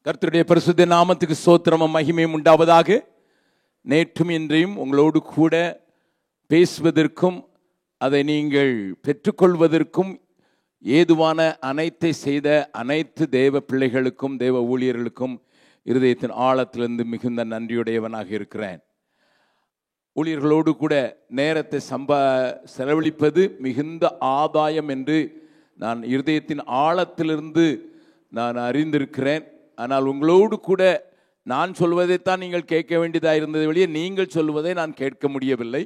கர்த்தருடைய பரிசுத்த நாமத்துக்கு ஸ்தோத்திரமும் மகிமையும் உண்டாவதாக. நேற்றும் இன்றையும் உங்களோடு கூட பேசுவதற்கும் அதை நீங்கள் பெற்றுக்கொள்வதற்கும் ஏதுவான அனைத்தை செய்த அனைத்து தேவ பிள்ளைகளுக்கும் தேவ ஊழியர்களுக்கும் இருதயத்தின் ஆழத்திலிருந்து மிகுந்த நன்றியுடையவனாக இருக்கிறேன். ஊழியர்களோடு கூட நேரத்தை செலவழிப்பது மிகுந்த ஆதாயம் என்று நான் இருதயத்தின் ஆழத்திலிருந்து நான் அறிந்திருக்கிறேன். ஆனால் உங்களோடு கூட நான் சொல்வதைத்தான் நீங்கள் கேட்க வேண்டியதாக இருந்ததை வெளியே நீங்கள் சொல்வதை நான் கேட்க முடியவில்லை.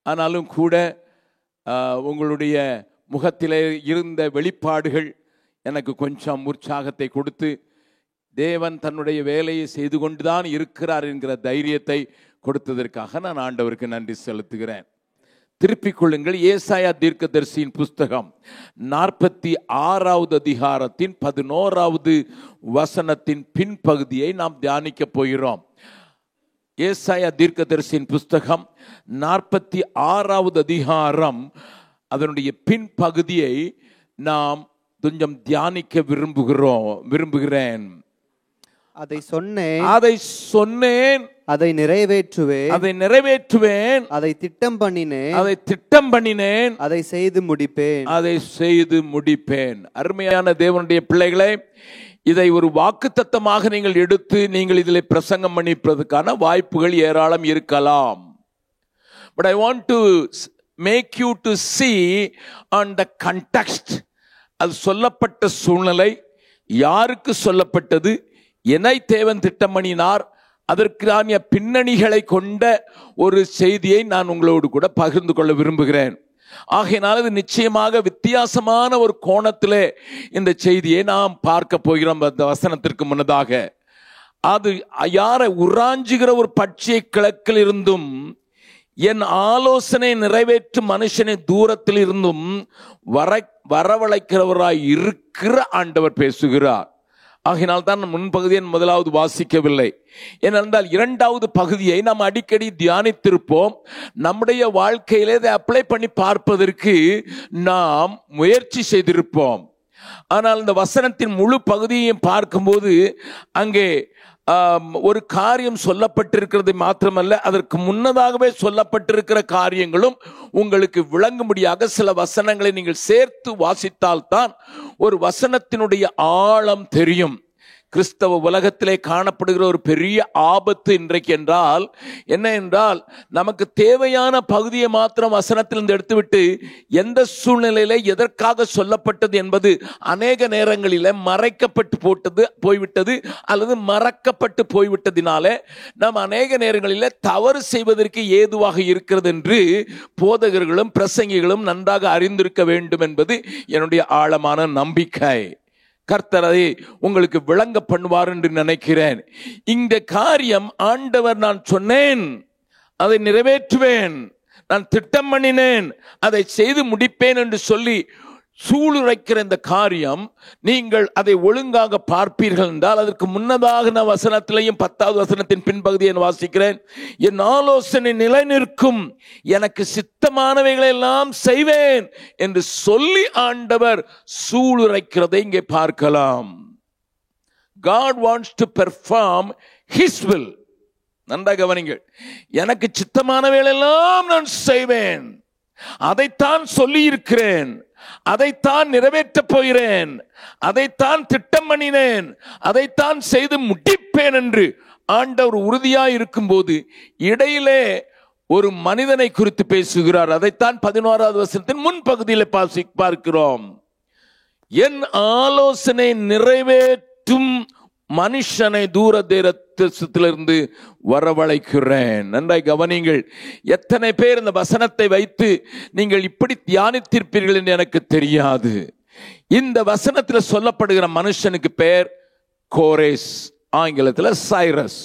ஆனாலும் கூட உங்களுடைய முகத்திலே இருந்த வெளிப்பாடுகள் எனக்கு கொஞ்சம் உற்சாகத்தை கொடுத்து தேவன் தன்னுடைய வேலையை செய்து கொண்டுதான் இருக்கிறார் என்கிற தைரியத்தை கொடுத்ததற்காக நான் ஆண்டவருக்கு நன்றி செலுத்துகிறேன். திருப்பிக் கொள்ளுங்கள். ஏசாயா தீர்க்கதரிசியின் புஸ்தகம் 46வது அதிகாரத்தின் 11வது வசனத்தின் பின்பகுதியை நாம் தியானிக்க போகிறோம். ஏசாயா தீர்க்கதரிசியின் புஸ்தகம் 46வது அதிகாரம் அதனுடைய பின்பகுதியை நாம் கொஞ்சம் தியானிக்க விரும்புகிறேன். அதை சொன்னேன், அதை நிறைவேற்றுவேன், அதை திட்டம் பண்ணினேன், அதை செய்து முடிப்பேன். அருமையான தேவனுடைய பிள்ளைகளே, இதை ஒரு வாக்குத்தத்தமாக நீங்கள் எடுத்து நீங்கள் இதில் பிரசங்கம் பண்ணிப்பதற்கான வாய்ப்புகள் ஏராளம் இருக்கலாம். But I want to make you to see on the context. அது சொல்லப்பட்ட சூழ்நிலை, யாருக்கு சொல்லப்பட்டது, என்னை தேவன் திட்டம் பண்ணினார், அதற்கான பின்னணிகளை கொண்ட ஒரு செய்தியை நான் உங்களோடு கூட பகிர்ந்து கொள்ள விரும்புகிறேன். ஆகையினால் இது நிச்சயமாக வித்தியாசமான ஒரு கோணத்திலே இந்த செய்தியை நாம் பார்க்க போகிறோம். அந்த வசனத்திற்கு முன்னதாக அது யாரை உராஞ்சுகிற ஒரு பட்சியை கிழக்கில் இருந்தும் என் ஆலோசனை நிறைவேற்றும் மனுஷனை தூரத்தில் இருந்தும் வரவழைக்கிறவராய் இருக்கிற ஆண்டவர் பேசுகிறார். ஆகினால் தான் முன்பகுதியை முதலாவது வாசிக்கவில்லை. ஏனென்றால் இரண்டாவது பகுதியை நாம் அடிக்கடி தியானித்திருப்போம். நம்முடைய வாழ்க்கையிலே இதை அப்ளை பண்ணி பார்ப்பதற்கு நாம் முயற்சி செய்திருப்போம். ஆனால் இந்த வசனத்தின் முழு பகுதியையும் பார்க்கும்போது அங்கே ஒரு காரியம் சொல்லப்பட்டிருக்கிறது மாத்திரமல்ல, அதற்கு முன்னதாகவே சொல்லப்பட்டிருக்கிற காரியங்களும் உங்களுக்கு விளங்கும்படியாக சில வசனங்களை நீங்கள் சேர்த்து வாசித்தால்தான் ஒரு வசனத்தினுடைய ஆழம் தெரியும். கிறிஸ்தவ உலகத்திலே காணப்படுகிற ஒரு பெரிய ஆபத்து இன்றைக்கு என்ன என்றால், நமக்கு தேவையான பகுதியை மாத்திரம் வசனத்திலிருந்து எடுத்துவிட்டு எந்த சூழ்நிலையில எதற்காக சொல்லப்பட்டது என்பது அநேக நேரங்களில் மறைக்கப்பட்டு போய்விட்டது அல்லது மறக்கப்பட்டு போய்விட்டதினாலே நாம் அநேக நேரங்களில் தவறு செய்வதற்கு ஏதுவாக இருக்கிறது என்று போதகர்களும் பிரசங்கிகளும் நன்றாக அறிந்திருக்க வேண்டும் என்பது என்னுடைய ஆழமான நம்பிக்கை. கர்த்தர் அதை உங்களுக்கு விளங்க பண்ணுவார் என்று நினைக்கிறேன். இந்த காரியம் ஆண்டவர் நான் சொன்னேன், அதை நிறைவேற்றுவேன், நான் திட்டம் பண்ணினேன், அதை செய்து முடிப்பேன் என்று சொல்லி சூளுரைக்கிற இந்த காரியம் நீங்கள் அதை ஒழுங்காக பார்ப்பீர்கள் என்றால், அதற்கு முன்னதாக நான் வசனத்திலையும் 10வது வசனத்தின் பின்பகுதியை வாசிக்கிறேன். என் ஆலோசனை நிலை நிற்கும், எனக்கு சித்தமானவைகளை எல்லாம் செய்வேன் என்று சொல்லி ஆண்டவர் சூளுரைக்கிறதை இங்கே பார்க்கலாம். God wants to perform His will. நன்றாக கவனிங்கள். எனக்கு சித்தமானவைகளை எல்லாம் நான் செய்வேன், அதைத்தான் சொல்லி இருக்கிறேன், அதைத்தான் நிறைவேற்றப் போகிறேன், அதைத்தான் திட்டம் பண்ணினேன், அதைத்தான் செய்து முடிப்பேன் என்று ஆண்டவர் உறுதியாய் இருக்கும்போது இடையிலே ஒரு மனிதனை குறித்து பேசுகிறார். அதைத்தான் 11வது வசனத்தின் முன்பகுதியில் பார்க்கிறோம். என் ஆலோசனை நிறைவேற்றும் மனுஷனை தூர தேசத்திலிருந்து வரவழைக்கிறேன். நன்றாய் கவனிங்கள். எத்தனை பேர் இந்த வசனத்தை வைத்து நீங்கள் இப்படி தியானித்திருப்பீர்கள் என்று எனக்கு தெரியாது. இந்த வசனத்தில் சொல்லப்படுகிற மனுஷனுக்கு பெயர் கோரேஸ், ஆங்கிலத்தில் சைரஸ்.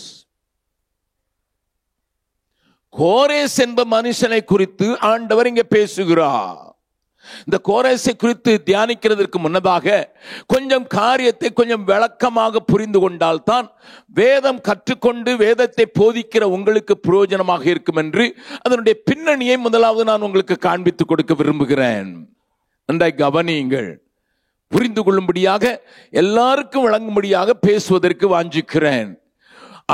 கோரேஸ் என்ப மனுஷனை குறித்து ஆண்டவர் இங்கே பேசுகிறார். இந்த கோரேசை குறித்து தியானிக்கிறதுக்கு முன்னதாக கொஞ்சம் காரியத்தை கொஞ்சம் விளக்கமாக புரிந்து கொண்டால் தான் வேதம் கற்றுக்கொண்டு வேதத்தை போதிக்கிற உங்களுக்கு பிரயோஜனமாக இருக்கும் என்று அதனுடைய பின்னணியை முதலாவது நான் உங்களுக்கு காண்பித்துக் கொடுக்க விரும்புகிறேன். நன்றாய் கவனியுங்கள். புரிந்து கொள்ளும்படியாக, எல்லாருக்கும் வழங்கும்படியாக பேசுவதற்கு வாஞ்சிக்கிறேன்.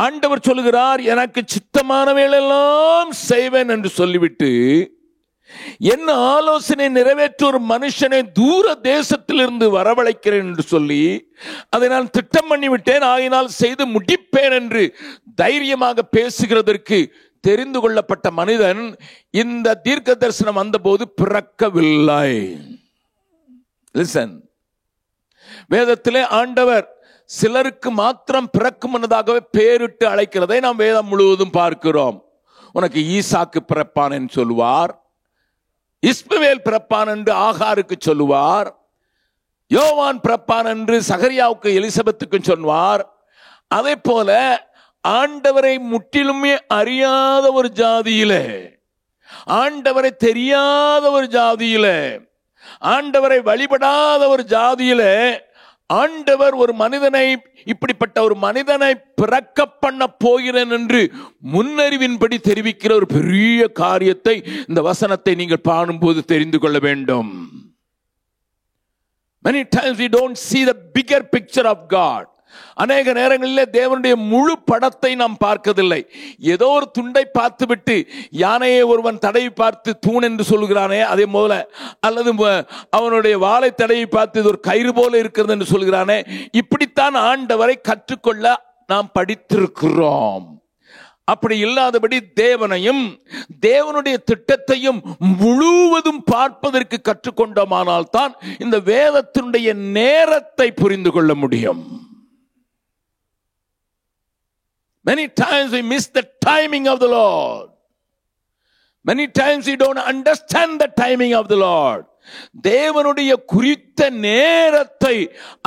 ஆண்டவர் சொல்லுகிறார், எனக்கு சித்தமானவைகளெல்லாம் செய்வேன் என்று சொல்லிவிட்டு, என்ன ஆலோசனை நிறைவேற்ற ஒரு மனுஷனை தூர தேசத்திலிருந்து வரவழைக்கிறேன் என்று சொல்லி, அதை நான் திட்டம் பண்ணிவிட்டேன், ஆகினால் செய்து முடிப்பேன் என்று தைரியமாக பேசுகிறதற்கு தெரிந்து கொள்ளப்பட்ட மனிதன் இந்த தீர்க்க தரிசனம் வந்தபோது பிறக்கவில்லை. லிசன், வேதத்திலே ஆண்டவர் சிலருக்கு மாத்திரம் பிறக்கும் முன்னதாகவே பேரிட்டு அழைக்கிறதை நாம் வேதம் முழுவதும் பார்க்கிறோம். உனக்கு ஈசாக்கு பிறப்பான் என்று சொல்லுவார், இஸ்மவேல் பிறப்பான் என்று ஆகாருக்கு சொல்லுவார், யோவான் பிறப்பான் என்று சகரியாவுக்கு எலிசபெத்துக்கு சொல்வார். அதே போல ஆண்டவரை முற்றிலுமே அறியாத ஒரு ஜாதியிலே, ஆண்டவரை தெரியாத ஒரு ஜாதியிலே, ஆண்டவரை வழிபடாத ஒரு ஜாதியிலே ஆண்டவர் ஒரு மனிதனை, இப்படிப்பட்ட ஒரு மனிதனை பிறக்க பண்ண போகிறேன் என்று முன்னறிவின்படி தெரிவிக்கிற ஒரு பெரிய காரியத்தை இந்த வசனத்தை நீங்கள் பாடும்போது தெரிந்து கொள்ள வேண்டும். Many times we don't see the bigger picture of God. அநேக நேரங்களிலே தேவனுடைய முழு படத்தை நாம் பார்க்கவில்லை. ஏதோ ஒரு துண்டை பார்த்துவிட்டு யானையை ஒருவன் தடவி பார்த்து தூண் என்று சொல்கிறானே அதே போல, அல்லது அவனுடைய வாளை தடவி பார்த்து இது ஒரு கயிறு போல இருக்கிறது என்று சொல்கிறானே, இப்படித்தான் ஆண்டவரை கற்றுக்கொள்ள நாம் படித்திருக்கிறோம். அப்படி இல்லாதபடி தேவனையும் தேவனுடைய திட்டத்தையும் முழுவதும் பார்ப்பதற்கு கற்றுக்கொண்டோமானால் தான் இந்த வேதத்தினுடைய நேரத்தை புரிந்து கொள்ள முடியும். Many times we miss the timing of the Lord. Many times we don't understand the timing of the Lord. தேவனுடைய குறித்த நேரத்தை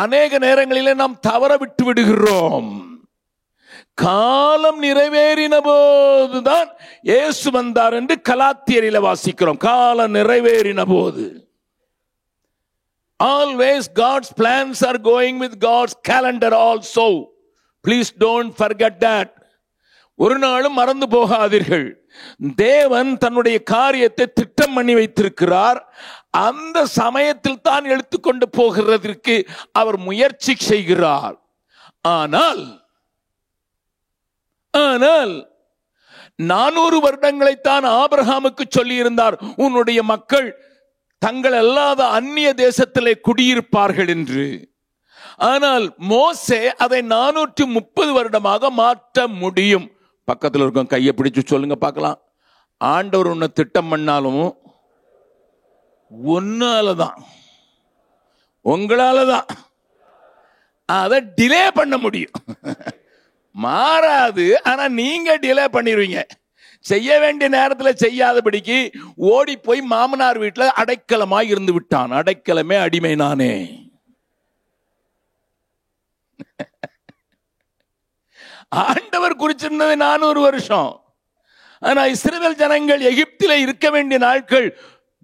அநேக நேரங்களிலே நாம் தவற விட்டு விடுகிறோம். காலம் நிறைவேறின போதுதான் இயேசு வந்தார் என்று கலாத்தியரிலே வாசிக்கிறோம். காலம் நிறைவேறின போது. Always God's plans are going with God's calendar also. Please don't forget that. ஒரு நாளும் மறந்து போகாதீர்கள். தேவன் தன்னுடைய காரியத்தை திட்டம் பண்ணி வைத்திருக்கிறார். அந்த சமயத்தில் தான் எடுத்துக்கொண்டு போகிறதற்கு அவர் முயற்சி செய்கிறார். ஆனால் 400 வருடங்களைத்தான் ஆபிரகாமுக்கு சொல்லி இருந்தார், உன்னுடைய மக்கள் தங்கள் அல்லாத அந்நிய தேசத்திலே குடியிருப்பார்கள் என்று. ஆனால் மோசே அதை 430 வருடமாக மாற்ற முடியும். பக்கத்தில் இருக்கும் கையை பிடிச்சு சொல்லுங்க பார்க்கலாம். ஆண்டவர் உன்னை திட்டம் பண்ணாலும் ஒன்னாலதான், உங்களாலதான் அதை டிலே பண்ண முடியும். மாறாது, ஆனா நீங்க டிலே பண்ணிடுவீங்க. செய்ய வேண்டிய நேரத்தில் செய்யாதபடிக்கு ஓடி போய் மாமனார் வீட்டில் அடைக்கலமாய் இருந்து விட்டான். அடைக்கலமே அடிமை நானே. ஆண்டவர் குறிச்சிருந்தது 400 வருஷம். ஆனா இஸ்ரவேல் ஜனங்கள் எகிப்திலே இருக்க வேண்டிய நாட்கள்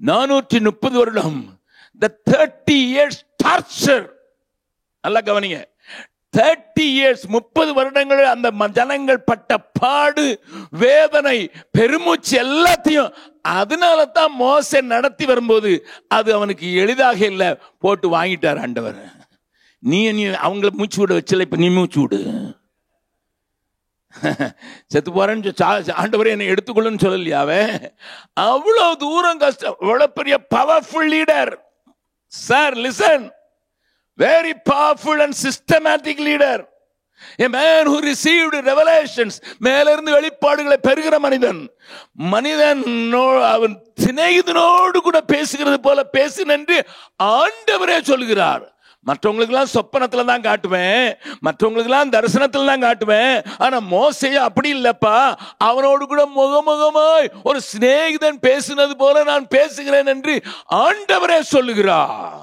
430 வருடம். The 30 years torture. நல்லா கவனிங்க, 30 years 30 வருடங்கள் அந்த ஜனங்கள் பட்ட பாடு, வேதனை, பெருமூச்சு எல்லாத்தையும். அதனால தான் மோசே நடத்தி வரும்போது அது அவனுக்கு எளிதாக இல்லை. போட்டு வாங்கிட்டார் ஆண்டவர். நீ அவங்களை மூச்சு விட வச்சல, இப்ப நீ மூச்சு விடு. செத்து போறேன்னு ஆண்டவரே என்னை எடுத்துக்கொள்ளுன்னு சொல்லலையாவே. அவ்வளவு தூரம் கஷ்டம். அவ்வளவு பெரிய powerful leader sir. Listen, very powerful and systematic leader, a man who received revelations. மேலிருந்து வெளிப்பாடுகளை பெறுகிற மனிதன். அவன் சிநேகிதனோடு கூட பேசுகிறது போல பேசின என்று ஆண்டவரே சொல்கிறார். மற்றவங்களுக்கெல்லாம் சொப்பனத்துல தான் காட்டுவேன், மற்றவங்களுக்கெல்லாம் தரிசனத்துல தான் காட்டுவேன். ஆனா மோசே அப்படி இல்லப்பா, அவனோடு கூட முகமுகமாய் ஒரு சிநேகிதன் பேசினது போல நான் பேசுகிறேன் என்று ஆண்டவரே சொல்லுகிறார்.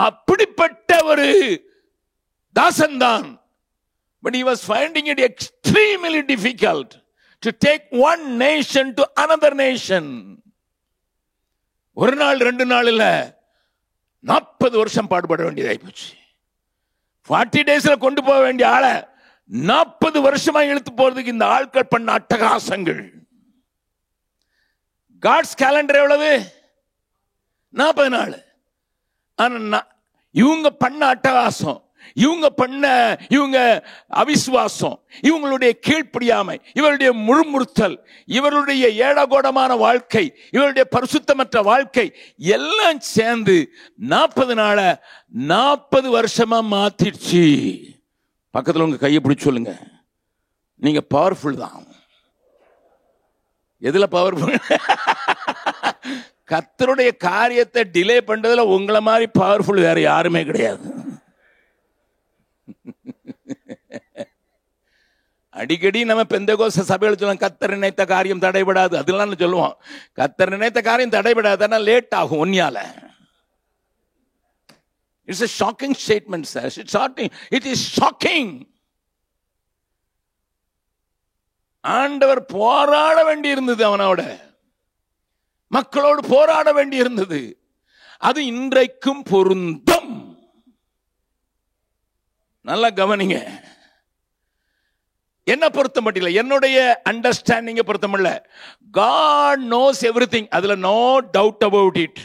அப்படிப்பட்ட ஒரு தாசன்தான். But he was finding it extremely difficult to take one nation to another nation. ஒரு நாள் 2 நாள் இல்ல, 40 வருஷம் பாடுபட வேண்டியதாகி போச்சு. 40 daysல கொண்டு போக வேண்டிய ஆளை 40 வருஷமா இழுத்து போறதுக்கு இந்த ஆட்கள் பண்ண அட்டகாசங்கள். காட்ஸ் கேலண்டர் எவ்வளவு? 40 நாள். ஆனா இவங்க பண்ண அட்டகாசம், இவங்க அவிசுவாசம், இவங்களுடைய கீழ்ப்படியாமை, இவருடைய முறுமுறுத்தல், இவருடைய ஏடகோடமான வாழ்க்கை, இவருடைய பரிசுத்தமற்ற வாழ்க்கை எல்லாம் சேர்ந்து 40 நாளை 40 வருஷமா மாத்திடுச்சு. பக்கத்தில் உங்க கையை பிடிச்சு சொல்லுங்க, நீங்க பவர்ஃபுல் தான். எதுல பவர்ஃபுல்? கர்த்தருடைய காரியத்தை டிலே பண்றதுல உங்களை மாதிரி பவர்ஃபுல் வேற யாருமே கிடையாது. அடிக்கடி நம்ம பெந்தேகோஸ்தே சபையில சொல்லுவோம், கர்த்தர் நினைத்த காரியம் தடைபடாது. அதெல்லாம் சொல்லுவோம், கர்த்தர் நினைத்த காரியம் தடைபடாது, ஆனால் லேட் ஆகும் ஒன்னியால. It's a shocking statement, sir. It is shocking. ஆண்டவர் போராட வேண்டி இருந்தது, அவனோட மக்களோடு போராட வேண்டி இருந்தது. அது இன்றைக்கும் பொருந்தும். நல்லா கவனிங்க. என்ன பொருத்தம் மட்டும், என்னுடைய அண்டர்ஸ்டாண்டிங்க பொருத்தம் இல்ல. God knows everything. அதுல no doubt about it.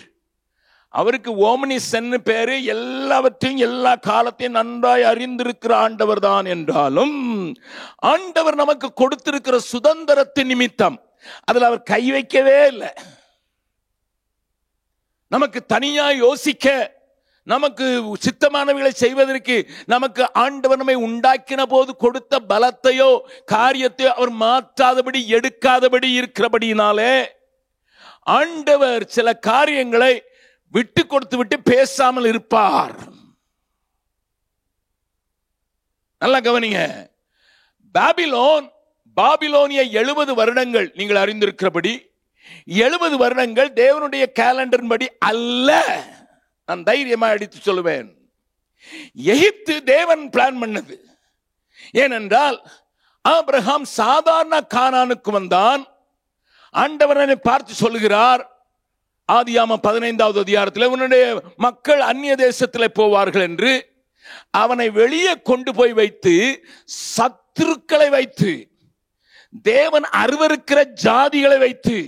அவருக்கு ஓம்னிசன் பேரு, எல்லாவற்றையும் எல்லா காலத்தையும் நன்றாய் அறிந்திருக்கிற ஆண்டவர் தான். என்றாலும் ஆண்டவர் நமக்கு கொடுத்திருக்கிற சுதந்திரத்தின் நிமித்தம் அதுல அவர் கை வைக்கவே இல்லை. நமக்கு தனியா யோசிக்க, நமக்கு சித்தமானவைகளை செய்வதற்கு நமக்கு ஆண்டவர் நம்மை உண்டாக்கின போது கொடுத்த பலத்தையோ காரியத்தையோ அவர் மாற்றாதபடி எடுக்காதபடி இருக்கிறபடினாலே ஆண்டவர் சில காரியங்களை விட்டு கொடுத்து விட்டு பேசாமல் இருப்பார். நல்லா கவனிங்க. பாபிலோனிய 70 வருடங்கள் நீங்கள் அறிந்திருக்கிறபடி 70 வருடங்கள் தேவனுடைய கேலண்டர் படி அல்ல. நான் தைரியமா எடுத்து சொல்லுவேன், எகிப்து தேவன் பிளான் பண்ணது. ஏனென்றால் ஆபிரகாம் சாதாரண கானானுக்கு வந்தான். ஆண்டவரை பார்த்து சொல்லுகிறார், ஆதியாகமம் 15வது அதிகாரத்தில், உன்னுடைய மக்கள் அந்நிய தேசத்தில் போவார்கள் என்று அவனை வெளியே கொண்டு போய் வைத்து சத்துருக்களை வைத்து தேவன் அருவருக்கிற ஜாதிகளை வைத்து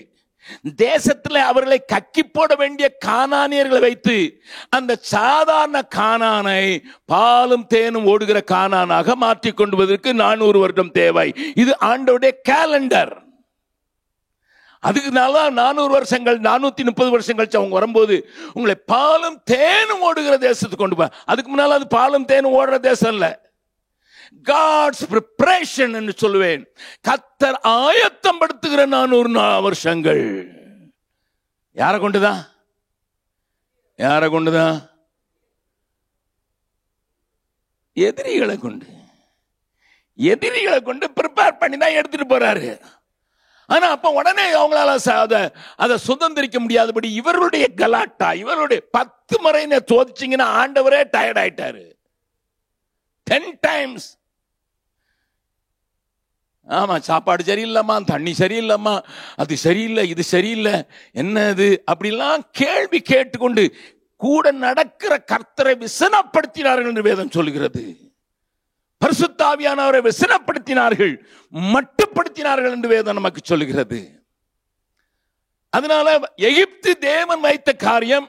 தேசத்தில் அவர்களை கக்கி போட வேண்டிய கானானியர்களை வைத்து அந்த சாதாரண கானானை பாலும் தேனும் ஓடுகிற கானானாக மாற்றிக் கொண்டுவதற்கு 400 வருடம் தேவை. இது ஆண்டவருடைய கேலண்டர். அதுக்கு 400 வருஷங்கள் 430 வருஷங்கள் அவங்க வரும்போது உங்களை பாலும் தேனும் ஓடுகிற தேசத்துக்கு கொண்டு போய், அதுக்கு முன்னால அது பாலும் தேனும் ஓடுற தேசம் இல்ல. God's preparation என்று சொல்லுவேன். கர்த்தர் ஆயத்தம் படுத்துகிற 400 வருஷங்கள். யாரை கொண்டுதான்? எதிரிகளை கொண்டு ப்ரிப்பேர் பண்ணி தான் எடுத்துட்டு போறாரு. ஆனா அப்ப உடனே அவங்களால அதை சுதந்திரிக்க முடியாதபடி இவருடைய கலாட்டா, இவருடைய 10 முறை சோதிச்சிங்கன்னா ஆண்டவரே டயர்ட் ஆயிட்டாரு. 10 times. ஆமா, சாப்பாடு சரியில்லைம்மா, தண்ணி சரியில்லைம்மா, அது சரியில்லை, இது சரியில்லை, என்னது அப்படிலாம் கேள்வி கேட்டுக்கொண்டு கூட நடக்கிற கர்த்தரை விசனப்படுத்தினார்கள் என்று வேதம் சொல்கிறது. பரிசுத்த ஆவியானவரை விசனப்படுத்தினார்கள், மட்டுப்படுத்தினார்கள் என்று வேதம் நமக்கு சொல்கிறது. அதனால எகிப்து தேவன் வைத்த காரியம்,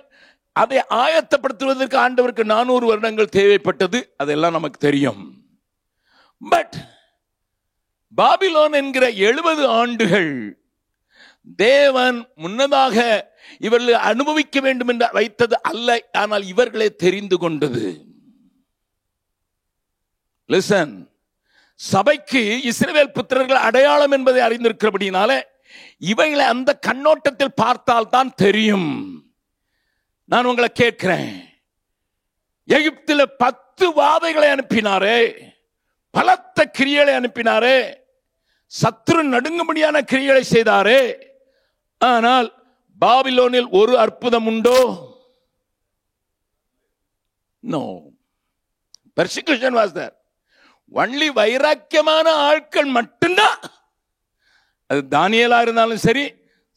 அதை ஆயத்தப்படுத்துவதற்கு ஆண்டவருக்கு 400 வருடங்கள் தேவைப்பட்டது. அதெல்லாம் நமக்கு தெரியும். பட் பாபிலோன் என்கிற 70 ஆண்டுகள் தேவன் முன்னதாக இவர்கள் அனுபவிக்க வேண்டும் என்று வைத்தது அல்ல, ஆனால் இவர்களே தெரிந்து கொண்டது. லிசன், சபைக்கு இஸ்ரவேல் புத்திரர்கள் அடையாளம் என்பதை அறிந்திருக்கிறபடினால இவைகளை அந்த கண்ணோட்டத்தில் பார்த்தால் தான் தெரியும். நான் உங்களை கேட்கிறேன், எகிப்தில் 10 வாதைகளை அனுப்பினாரே, பலத்த கிரியைகளை அனுப்பினாரே, சத்துரு நடுங்கும்படியான கிரியைகளை செய்தாரே, ஆனால் பாபிலோனில் ஒரு அற்புதம் உண்டோ? No. Persecution was there. Only வைராக்கியமான ஆட்கள் மட்டும்தான், அது தானியேலா இருந்தாலும் சரி,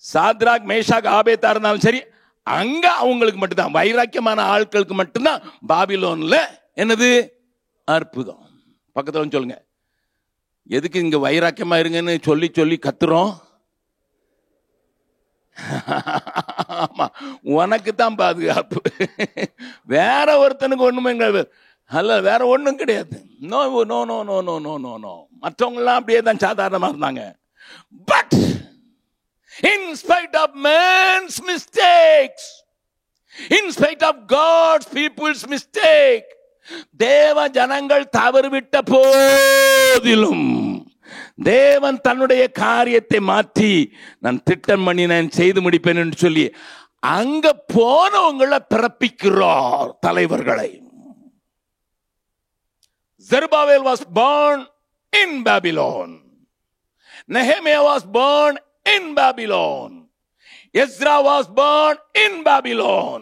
சாத்ராக் மேஷாக் ஆபேத்தா இருந்தாலும் சரி, அங்க அவங்களுக்கு மட்டும்தான், வைராக்கியமான ஆட்களுக்கு மட்டும்தான் பாபிலோன்ல என்னது அற்புதம். பக்கத்துல சொல்லுங்க, எதுக்கு இங்க வைராக்கியமா இருங்கன்னு சொல்லி சொல்லி கத்துறோம்? ஆமா, உனக்கு தான் பாதுகாப்பு, வேற ஒருத்தனுக்கு ஒண்ணுமே அல்ல, வேற ஒண்ணும் கிடையாது. No no no no no no no no மற்றவங்கலாம் அப்படியே தான் சாதாரணமா இருந்தாங்க. But in spite of man's mistakes, in spite of God's people's mistake, தேவ ஜனங்கள் தவறுவிட்ட போதிலும் தேவன் தன்னுடைய காரியத்தை மாற்றி நான் திட்டம் பண்ணி நான் செய்து முடிப்பேன் என்று சொல்லி அங்க போனவங்களை பிறப்பிக்கிறார் தலைவர்களை. Zerubbabel was born in Babylon. Nehemiah was born in Babylon. Ezra was born in Babylon.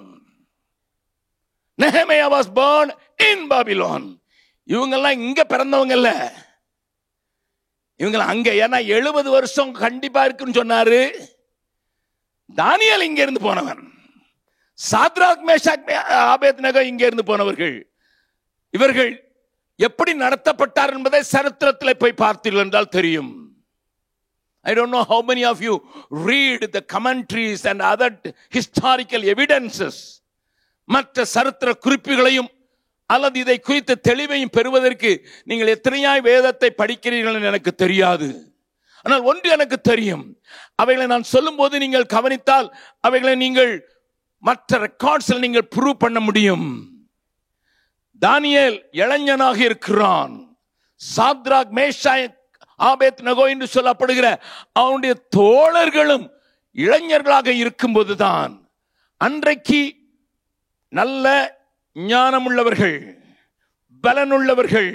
Nehemiah was born in Babylon. இவங்கெல்லாம் இங்க பிறந்தவங்க இல்ல, இவங்க அங்க. ஏன்னா 70 வருஷம் கண்டிப்பா இருக்குன்னு சொன்னாரு. தானியேல் இங்க இருந்து போனவன், சாத்ராக் மேஷாக் ஆபேத்நேகோ இங்க இருந்து போனவர்கள். இவர்கள் எப்படி நடத்தப்பட்டார் என்பதை சரித்திரத்தில் போய் பார்த்தீர்கள் என்றால் தெரியும். I don't know how many of you read the commentaries and other historical evidences. மற்ற சரித்திர குறிப்புகளையும் அல்லது இதை குறித்த தெளிவையும் பெறுவதற்கு நீங்கள் எத்தனையாய் வேதத்தை படிக்கிறீர்கள் என்று எனக்கு தெரியாது. ஆனால் ஒன்று எனக்கு தெரியும், அவைகளை நான் சொல்லும் போது நீங்கள் கவனித்தால் அவைகளை நீங்கள் மற்ற ரெக்கார்ட்ஸில் நீங்கள் ப்ரூவ் பண்ண முடியும். தானியேல் இளைஞனாக இருக்கிறான். சாத்ராக் மேஷாக் ஆபேத்நேகோ என்று சொல்லப்படுகிற அவனுடைய தோழர்களும் இளைஞர்களாக இருக்கும்போதுதான் அன்றைக்கு நல்ல ஞானமுள்ளவர்கள், பலனுள்ளவர்கள்,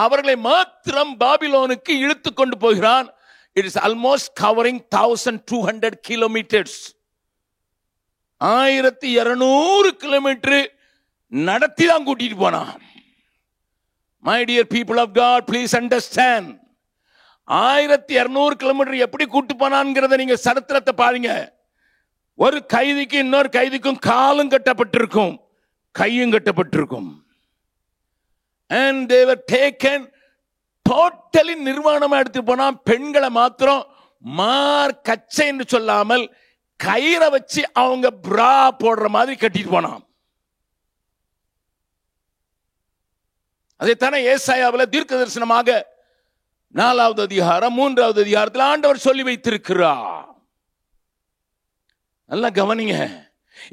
அவர்களை மாத்திரம் பாபிலோனுக்கு இழுத்து கொண்டு போகிறான். It is almost covering 1200 kilometers. 1200 kilometre நடத்தி தான் கூட்டிட்டு போனான். My dear people of God, please understand. 1200 kilometre எப்படி கூட்டு போனான்ங்கிறத நீங்க சரித்திரத்தை பாருங்க. ஒரு கைதிக்கு இன்னொரு கைதிக்கும் காலும் கட்டப்பட்டிருக்கும், கையும் கட்டப்பட்டிருக்கும். And they were taken totally நிர்வாணமா எடுத்து போனா. பெண்களை மாத்திரம் மார் கச்சை என்று சொல்லாமல் கயிறை வச்சு அவங்க பிரா போடுற மாதிரி கட்டிட்டு போனான். அதைத்தானே ஏசாயாவில் தீர்க்க தரிசனமாக 4வது அதிகாரம் 3வது அதிகாரத்தில் ஆண்டவர் சொல்லி வைத்திருக்கிறார். நல்லா கவனிங்க.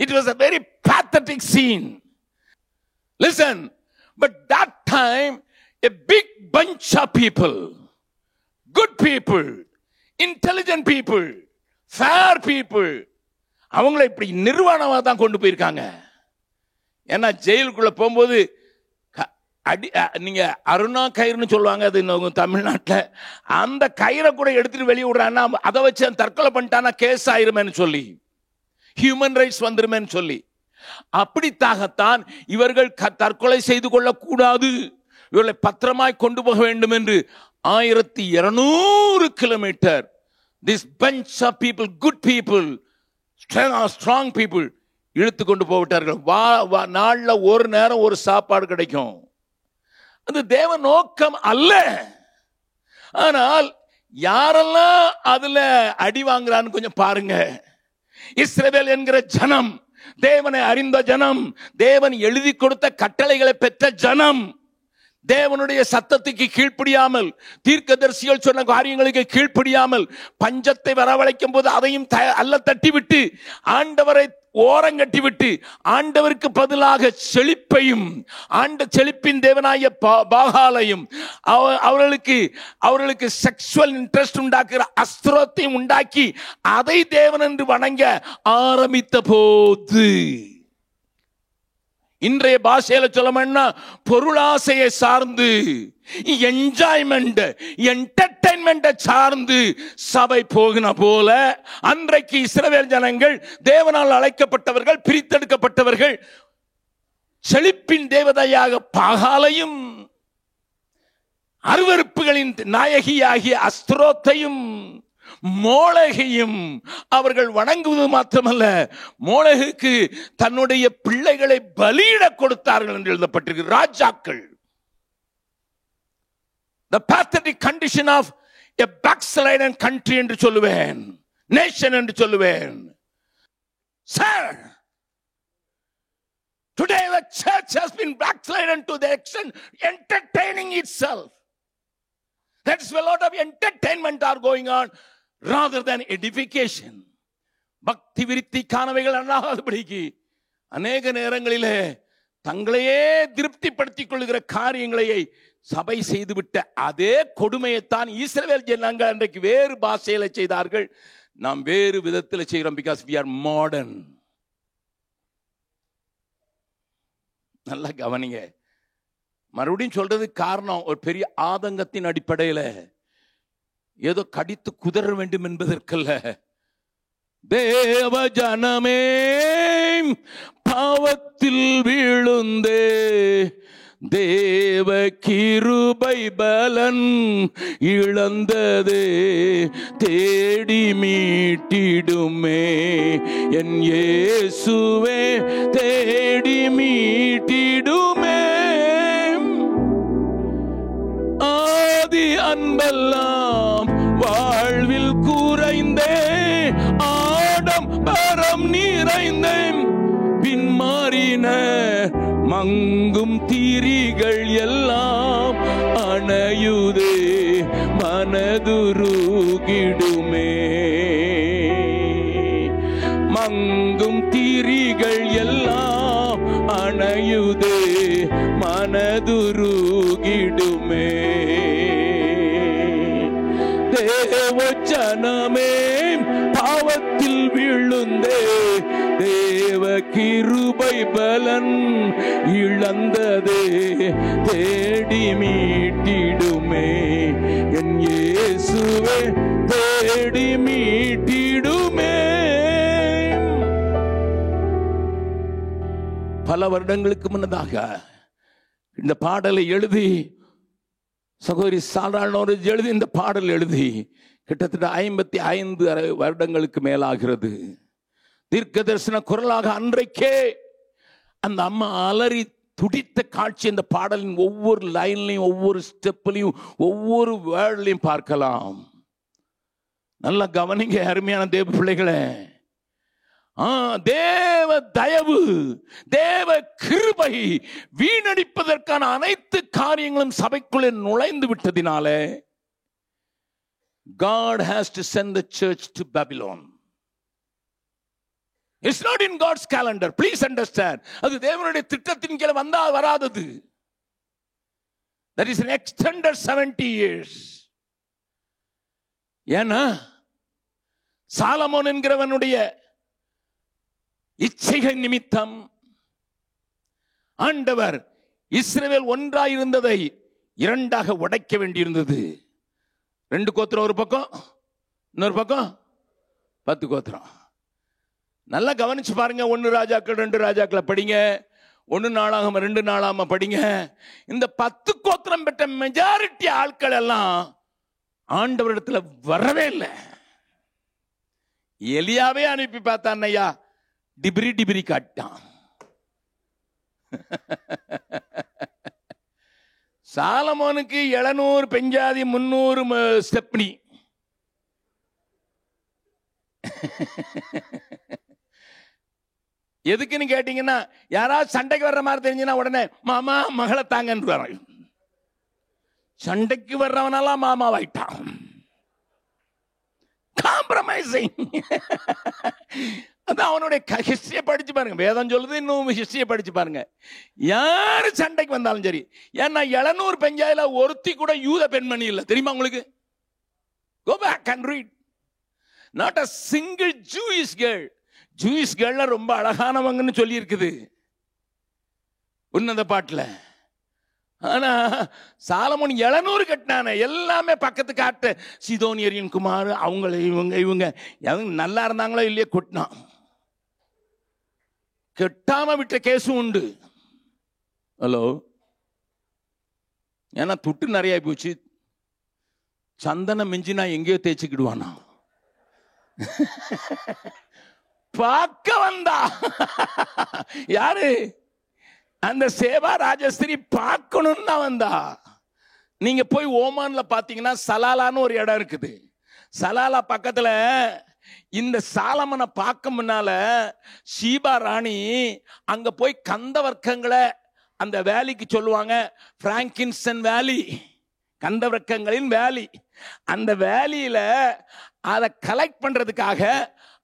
It was a very pathetic scene. Listen, but that time a big bunch of people, good people, intelligent people, fair people, அவங்களை இப்படி நிர்வாணமாக தான் கொண்டு போயிருக்காங்க. ஏன்னா ஜெயிலுக்குள்ள போகும்போது நீங்க அருணா கயிறுன்னு சொல்லுவாங்க, அது தமிழ்நாட்டில். அந்த கயிறை கூட எடுத்துட்டு வெளியே விடுறான்னா அதை வச்சு தற்கொலை பண்ணிட்டானா கேஸ் ஆயிருமேன்னு சொல்லி, ஹியூமன் ரைட்ஸ் வந்துருமேன்னு சொல்லி, அப்படித்தாகத்தான் இவர்கள் தற்கொலை செய்து கொள்ளக்கூடாது, இவர்களை பத்திரமாய் கொண்டு போக வேண்டும் என்று 1200 kilometre this bunch of people, good people, strong people இழுத்து கொண்டு போவிட்டார்கள். நாள்ல ஒரு நேரம் ஒரு சாப்பாடு கிடைக்கும், அது தேவ நோக்கம் அல்ல. ஆனால் யாரெல்லாம் அதுல அடி வாங்குறான்னு கொஞ்சம் பாருங்க. இஸ்ரவேல் என்கிற ஜனம், தேவனை அறிந்த ஜனம், தேவன் எழுதி கொடுத்த கட்டளைகளை பெற்ற ஜனம், தேவனுடைய சத்தத்துக்கு கீழ்ப்படியாமல், தீர்க்கதரிசிகள் சொன்ன காரியங்களுக்கு கீழ்ப்படியாமல், பஞ்சத்தை வரவழைக்கும் போது அதையும் அல்ல தட்டிவிட்டு, ஆண்டவரை ஓரங்கட்டி விட்டு, ஆண்டவருக்கு பதிலாக செழிப்பையும் செழிப்பின் தேவனாய பாகாலையும் அவர்களுக்கு செக்சுவல் இன்ட்ரெஸ்ட் உண்டாக்குற அஸ்திரத்தையும் உண்டாக்கி அதை தேவன் என்று வணங்க ஆரம்பித்த போது, இன்றைய பாஷையில சொல்லணும்னா பொருளாசையை சார்ந்து, என்ஜாய்மெண்ட், என்டர்டைன்மெண்ட் சார்ந்து சபை போகின போல அன்றைக்கு இஸ்ரவேல் ஜனங்கள், தேவனால் அழைக்கப்பட்டவர்கள், பிரித்தெடுக்கப்பட்டவர்கள், செழிப்பின் தேவதையாக பாகாலையும் அருவருப்புகளின் நாயகியாகிய அஸ்திரோத்தையும் மோளகையும் அவர்கள் வணங்குவது மாத்திரமல்ல, மோளகுக்கு தன்னுடைய பிள்ளைகளை பலியிட கொடுத்தார்கள் என்று எழுதப்பட்டிருக்கு. ராஜாக்கள். The pathetic condition of a backslidden country என்று சொல்லுவேன். நேஷன் என்று சொல்லுவேன். Sir, today the church has been backslidden to the extent entertaining itself. That's a lot of entertainment are going on rather than edification. பக்தி விருத்திக்கானவைகள் அல்லாதபடிக்கு அநேக நேரங்களிலே தங்களையே திருப்திப்படுத்திக் கொள்கிற காரியங்களை சபை செய்துவிட்ட அதே கொடுமையைத்தான் இஸ்ரவேல் ஜனங்கள் அன்றைக்கு வேறு பாஷையில செய்தார்கள். நாம் வேறு விதத்தில் செய்கிறோம். because we are modern. நல்லா கவனிங்க. மறுபடியும் சொல்றது காரணம் ஒரு பெரிய ஆதங்கத்தின் அடிப்படையில் ஏதோ கடித்து குதற வேண்டும் என்பதற்கல்ல. தேவ ஜனமே பாவத்தில் வீழுந்தே தேவ கிருபை பலன் இழந்ததே தேடி மீட்டிடுமே என் இயேசுவே தேடி மீட்டிடுமே. ஆதி அன்பெல்லாம் வாழ்வில் குறைந்தே ஆடம்பரம் நிறைந்தேன் பின்மாறின மங்கும் தீரிகள் எல்லாம் அணையுதே மனதுருகிடுமே. மங்கும் தீரிகள் எல்லாம் அணையுதே மனதுருகிடுமே. தேவ ஜனமே பாவத்தில் விழுந்தே தேவ கிருபை பலன் இழந்ததே தேடி மீட்டிடுமே என் இயேசுவே தேடி மீட்டிடுமே. பல வருடங்களுக்கு முன்னதாக இந்த பாடலை எழுதி சகோதரி சாதாரண எழுதி இந்த பாடல் எழுதி கிட்டத்தட்ட 55 வருடங்களுக்கு மேலாகிறது. தீர்க்க தரிசன குரலாக அன்றைக்கே அந்த அம்மா அலறி துடித்த காட்சி இந்த பாடலின் ஒவ்வொரு லைன்லையும் ஒவ்வொரு ஸ்டெப்லையும் ஒவ்வொரு வேர்ட்லையும் பார்க்கலாம். நல்லா கவனிங்க அருமையான தேவ பிள்ளைகளே. தேவ தயவு தேவ கிருபை வீணடிப்பதற்கான அனைத்து காரியங்களும் சபைக்குள்ளே நுழைந்து விட்டதினாலே God has to send the church to Babylon. It's not in God's calendar. Please understand. அது தேவனுடைய திட்டத்தின் கீழ் வந்தால் வராதது. That is an extended 70 years. ஏன்னா சாலமோன் என்கிறவனுடைய இச்சைகள் நிமித்தம் ஆண்டவர் இஸ்ரவேல் ஒன்றாயிருந்ததை இரண்டாக உடைக்க வேண்டியிருந்தது. 2 கோத்திரம் ஒரு பக்கம், இன்னொரு பக்கம் 10 கோத்திரம். நல்லா கவனிச்சு பாருங்க. 1 ராஜாக்கள் 2 ராஜாக்களை படிங்க, 1 நாளாகம 2 நாளாகம படிங்க. இந்த 10 கோத்திரம் பெற்ற மெஜாரிட்டி ஆட்கள் எல்லாம் ஆண்டவரிடத்துல வரவே இல்லை. எலியாவே அனுப்பி பார்த்தான், ஐயா டிபிரி டிபிரி காட்டான். சாலமோனுக்கு 700 பெஞ்சாதி 300 ஸ்டெப்னி. எதுக்குன்னு கேட்டீங்கன்னா, யாராவது சண்டைக்கு வர்ற மாதிரி தெரிஞ்சுன்னா உடனே மாமா மகளை தாங்கன்னு சண்டைக்கு வர்றவனெல்லாம் மாமாவாயிட்டான். காம்ப்ரமைசிங். அதான் அவனுடைய ஹிஸ்டரியை படிச்சு பாருங்க. வேதம் சொல்லுது, இன்னும் ஹிஸ்டரியை படிச்சு பாருங்க. யாரு சண்டைக்கு வந்தாலும் சரி. ஏன்னா 700 பெஞ்சாயில ஒருத்தி கூட யூத பெண்மணி இல்லை, தெரியுமா உங்களுக்கு? Go back and read. Not a single Jewish girl. Jewish girl ரொம்ப அழகானவங்கன்னு சொல்லி இருக்குது உன்னத பாட்டுல. ஆனா சாலமோன் 700 கட்டினான. எல்லாமே பக்கத்து காட்டு சீதோனியரின் குமார், அவங்கள இவங்க நல்லா இருந்தாங்களோ இல்லையே கொட்டினான். கெட்டாம விட்ட கேஸும் உண்டு. ஹலோ, ஏன்னா துட்டு நிறைய போச்சு. சந்தனம் மிஞ்சினா எங்கேயோ தேய்ச்சிக்கிடுவானா. பார்க்க வந்தா யாரு? அந்த சேவா ராஜஸ்திரி பார்க்கணும்னு தான் வந்தா. நீங்க போய் ஓமான்ல பாத்தீங்கன்னா சலாலான்னு ஒரு இடம் இருக்குது. சலாலா பக்கத்துல இந்த சாலமனை பார்க்க முன்னால ஷீபா ராணி அங்க போய் கந்த வர்க்கங்களை, அந்த வேலிக்கு சொல்லுவாங்க பிராங்கின்சன் வேலி, கந்த வர்க்கங்களின் வேலி. அந்த வேலியில அதை கலெக்ட் பண்றதுக்காக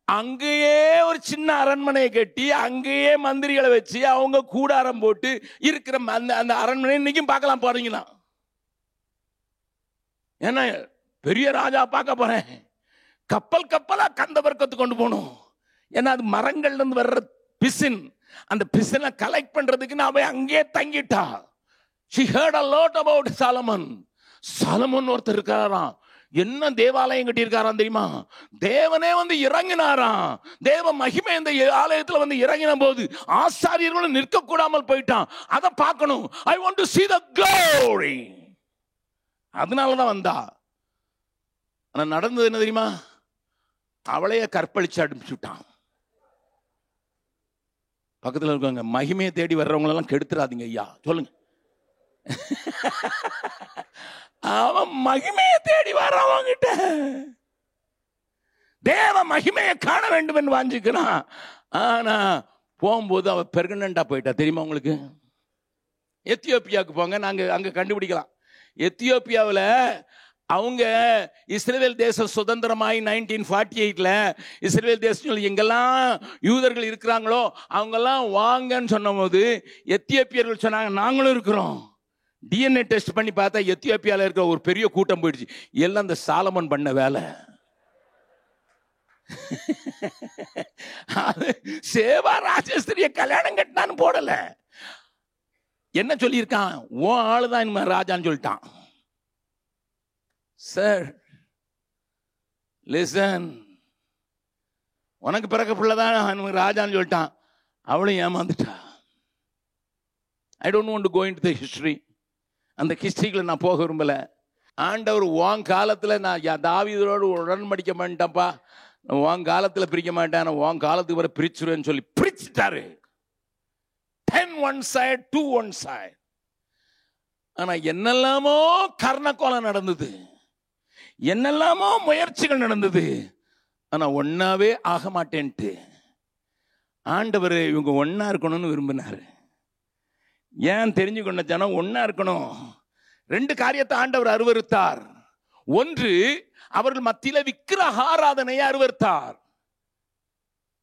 அங்கேயே ஒரு சின்ன அரண்மனையை கட்டி அங்கேயே மந்திரிகளை வச்சு அவங்க கூடாரம் போட்டு இருக்கிற அந்த அரண்மனை இன்னைக்கும் பார்க்கலாம் பாருங்களா. ஏன்னா பெரிய ராஜா பார்க்க போறேன், கப்பல் கப்பலா கந்த வர்க்கத்துக்கு கொண்டு போகணும். ஏன்னா அது மரங்கள்ல இருந்து வர்ற பிசின், அந்த பிசினை கலெக்ட் பண்றதுக்கு நான் அங்கேயே தங்கிட்டா. She heard a lot about Solomon. Solomon ஒருத்தர் இருக்காராம், என்ன தேவாலயம் கட்டியிருக்காராம் தெரியுமா? தேவனே வந்து இறங்கினாராம். தேவ மகிமை இந்த ஆலயத்தில் வந்து இறங்கின போது ஆசாரியர்களும் நிற்க கூடாமல் போயிட்டான். அதை பார்க்கணும். I want to see the glory. அதனாலதான் வந்தா. ஆனா நடந்தது என்ன தெரியுமா? அவளைய கற்பழிச்சு அனுப்பிச்சுட்டான். பக்கத்தில் இருக்காங்க, மகிமையை தேடி வர்றவங்க எல்லாம் கெடுத்துறாதீங்க ஐயா, சொல்லுங்க. அவன் மகிமையை தேடி வர்றவங்கிட்ட தேவ மகிமையை காண வேண்டும் என்று வாஞ்சிக்கிறான். ஆனா போகும்போது அவ பெர்மனண்டா போயிட்டா. தெரியுமா உங்களுக்கு? எத்தியோப்பியாவுக்கு போங்க, நாங்க அங்க கண்டுபிடிக்கலாம். எத்தியோப்பியாவில் அவங்க இஸ்ரேல் தேசம் சுதந்திரமாய் 1948ல இஸ்ரேல் தேசம் எங்கெல்லாம் யூதர்கள் இருக்கிறாங்களோ அவங்கெல்லாம் வாங்கன்னு சொன்ன போது எத்தியோப்பியர்கள் சொன்னாங்க நாங்களும் இருக்கிறோம். டிஎன்ஏ டெஸ்ட் பண்ணி பார்த்தா எத்தியோப்பியாவில் இருக்கிற ஒரு பெரிய கூட்டம் போயிடுச்சு. எல்லாம் அந்த சாலமன் பண்ண வேலை. சேவா ராஜஸ்திரிய கல்யாணம் கட்டினான்னு போடல. என்ன சொல்லியிருக்கான்? ஓ ஆளுதான் இனிமே ராஜான்னு சொல்லிட்டான். சார் லிசன், உனக்கு பிறக்க பிள்ளைதான் ராஜான்னு சொல்லிட்டான். அவளும் ஏமாந்துட்டா. I don't want to go into the history. அந்த ஹிஸ்டரிக்குள்ள நான் போக விரும்பல. ஆண்டவர் உன் காலத்தில் நான் தாவீதோடு உடன்படிக்க மாட்டேன்ப்பா, உன் காலத்தில் பிரிக்க மாட்டேன், உன் காலத்துக்கு வர பிரிச்சுருவேன்னு சொல்லி பிரிச்சுட்டாரு. 10 one side 2 one side. ஆனா என்னெல்லாமோ கர்ணக்கோலம் நடந்தது, என்னெல்லாமோ முயற்சிகள் நடந்தது. ஆனா ஒன்னாவே ஆக மாட்டேன்ட்டு ஆண்டவர் இவங்க ஒன்னா இருக்கணும்னு விரும்பினாரு. ஏன் தெரிஞ்சுக்கொண்ட ஜனம் ஒன்னா இருக்கணும். 2 காரியத்தை ஆண்டவர் அருவருத்தார். ஒன்று, அவர்கள் மத்தியில விக்கிரக ஆராதனையை அருவருத்தார்.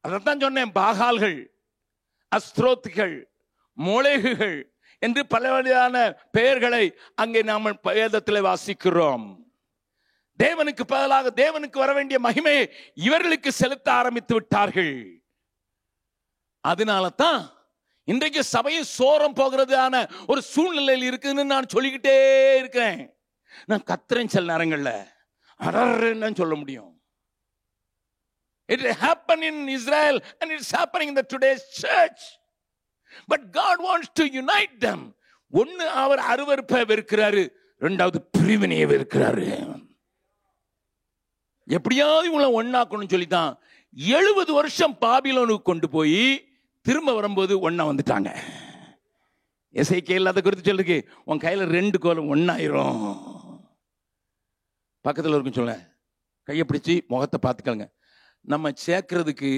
அதைத்தான் சொன்னேன். பாகால்கள், அஸ்திரோத்துகள், மோளேகுகள் என்று பல வகையான பெயர்களை அங்கே நாம் வேதத்தில் வாசிக்கிறோம். தேவனுக்கு பதிலாக தேவனுக்கு வர வேண்டிய மகிமையை இவர்களுக்கு செலுத்த ஆரம்பித்து விட்டார்கள். அதனால தான் இன்றைக்கு சபையை சோரம் போகிறதான ஒரு சூழ்நிலையில் இருக்குன்னு நான் சொல்லிக்கிட்டே இருக்கிறேன். நான் கத்துறேன் சில நேரங்கள்ல, அடர்ன்னு சொல்ல முடியும். It happened in Israel and it's happening in the today's church. But God wants to unite them. ஒன்னு, அவர் அருவருப்பை வெறுக்கிறாரு. 2வது, பிரிவினையை வெறுக்கிறாரு. எப்படியாவது இவங்களை ஒன்னாக்கணும்னு சொல்லித்தான் 70 வருஷம் பாபிலோனுக்கு கொண்டு போய் திரும்ப வரும்போது ஒன்னா வந்துட்டாங்க. எசேக்கியேல் அதை குறித்து சொல்லுங்க, உன் கையில 2 கோலம் ஒன்னாயிரும். பக்கத்தில் இருக்கும் சொல்ல, கையை பிடிச்சி முகத்தை பார்த்துக்கங்க. நம்ம சேர்க்கறதுக்கு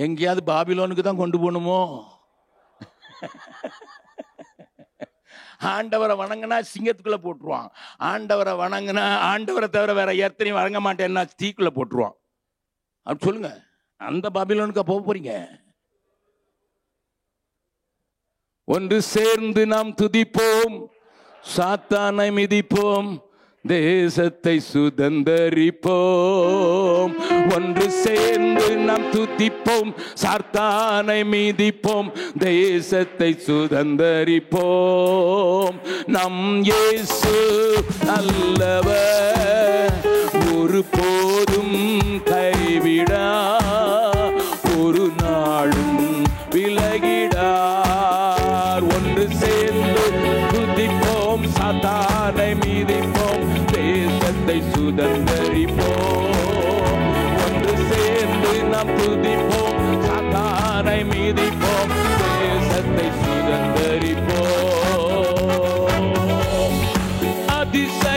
எங்கேயாவது பாபிலோனுக்கு தான் கொண்டு போகணுமோ? ஆண்டவரை வணங்கினா சிங்கத்துக்குள்ள போட்டுருவான். ஆண்டவரை வணங்கினா, ஆண்டவரை தவிர வேற எத்தனையும் வணங்க மாட்டேன்னா தீக்குள்ள போட்டுருவான். அப்படி சொல்லுங்க, அந்த பாபிலோனுக்கு போக போறீங்க? ஒன்று சேர்ந்து நாம் துதிப்போம், சாத்தானை மிதிப்போம், தேசத்தை சுதந்தரிப்போம். ஒன்று சேர்ந்து நாம் துதிப்போம், சாத்தானை மீதிப்போம், தேசத்தை சுதந்தரிப்போம். நம் இயேசு நல்லவர், ஒரு போதும் கைவிடா, ஒரு நாளும் விலகிடார். ஒன்று சேர்ந்து துதிப்போம், சாத்தானை மீதிப்போம், தேசத்தை சுதந்தரிப்போம். ஒன்று சேர்ந்து நாம் துதிப்போம், சாத்தானை மீதிப்போம், தேசத்தை சுதந்தரிப்போம். அதிசயமானவர்,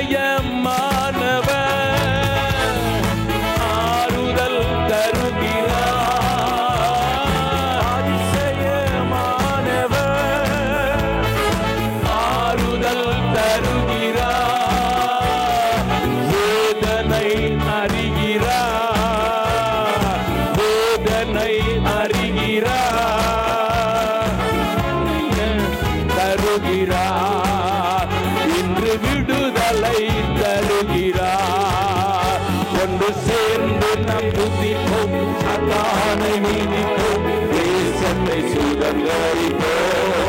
விடுதலை தருகிறார். ஒன்று சேர்ந்து நம் துதிப்போம், சாத்தானை மீதிப்போம், தேசத்தை சுதந்தரிப்போம்.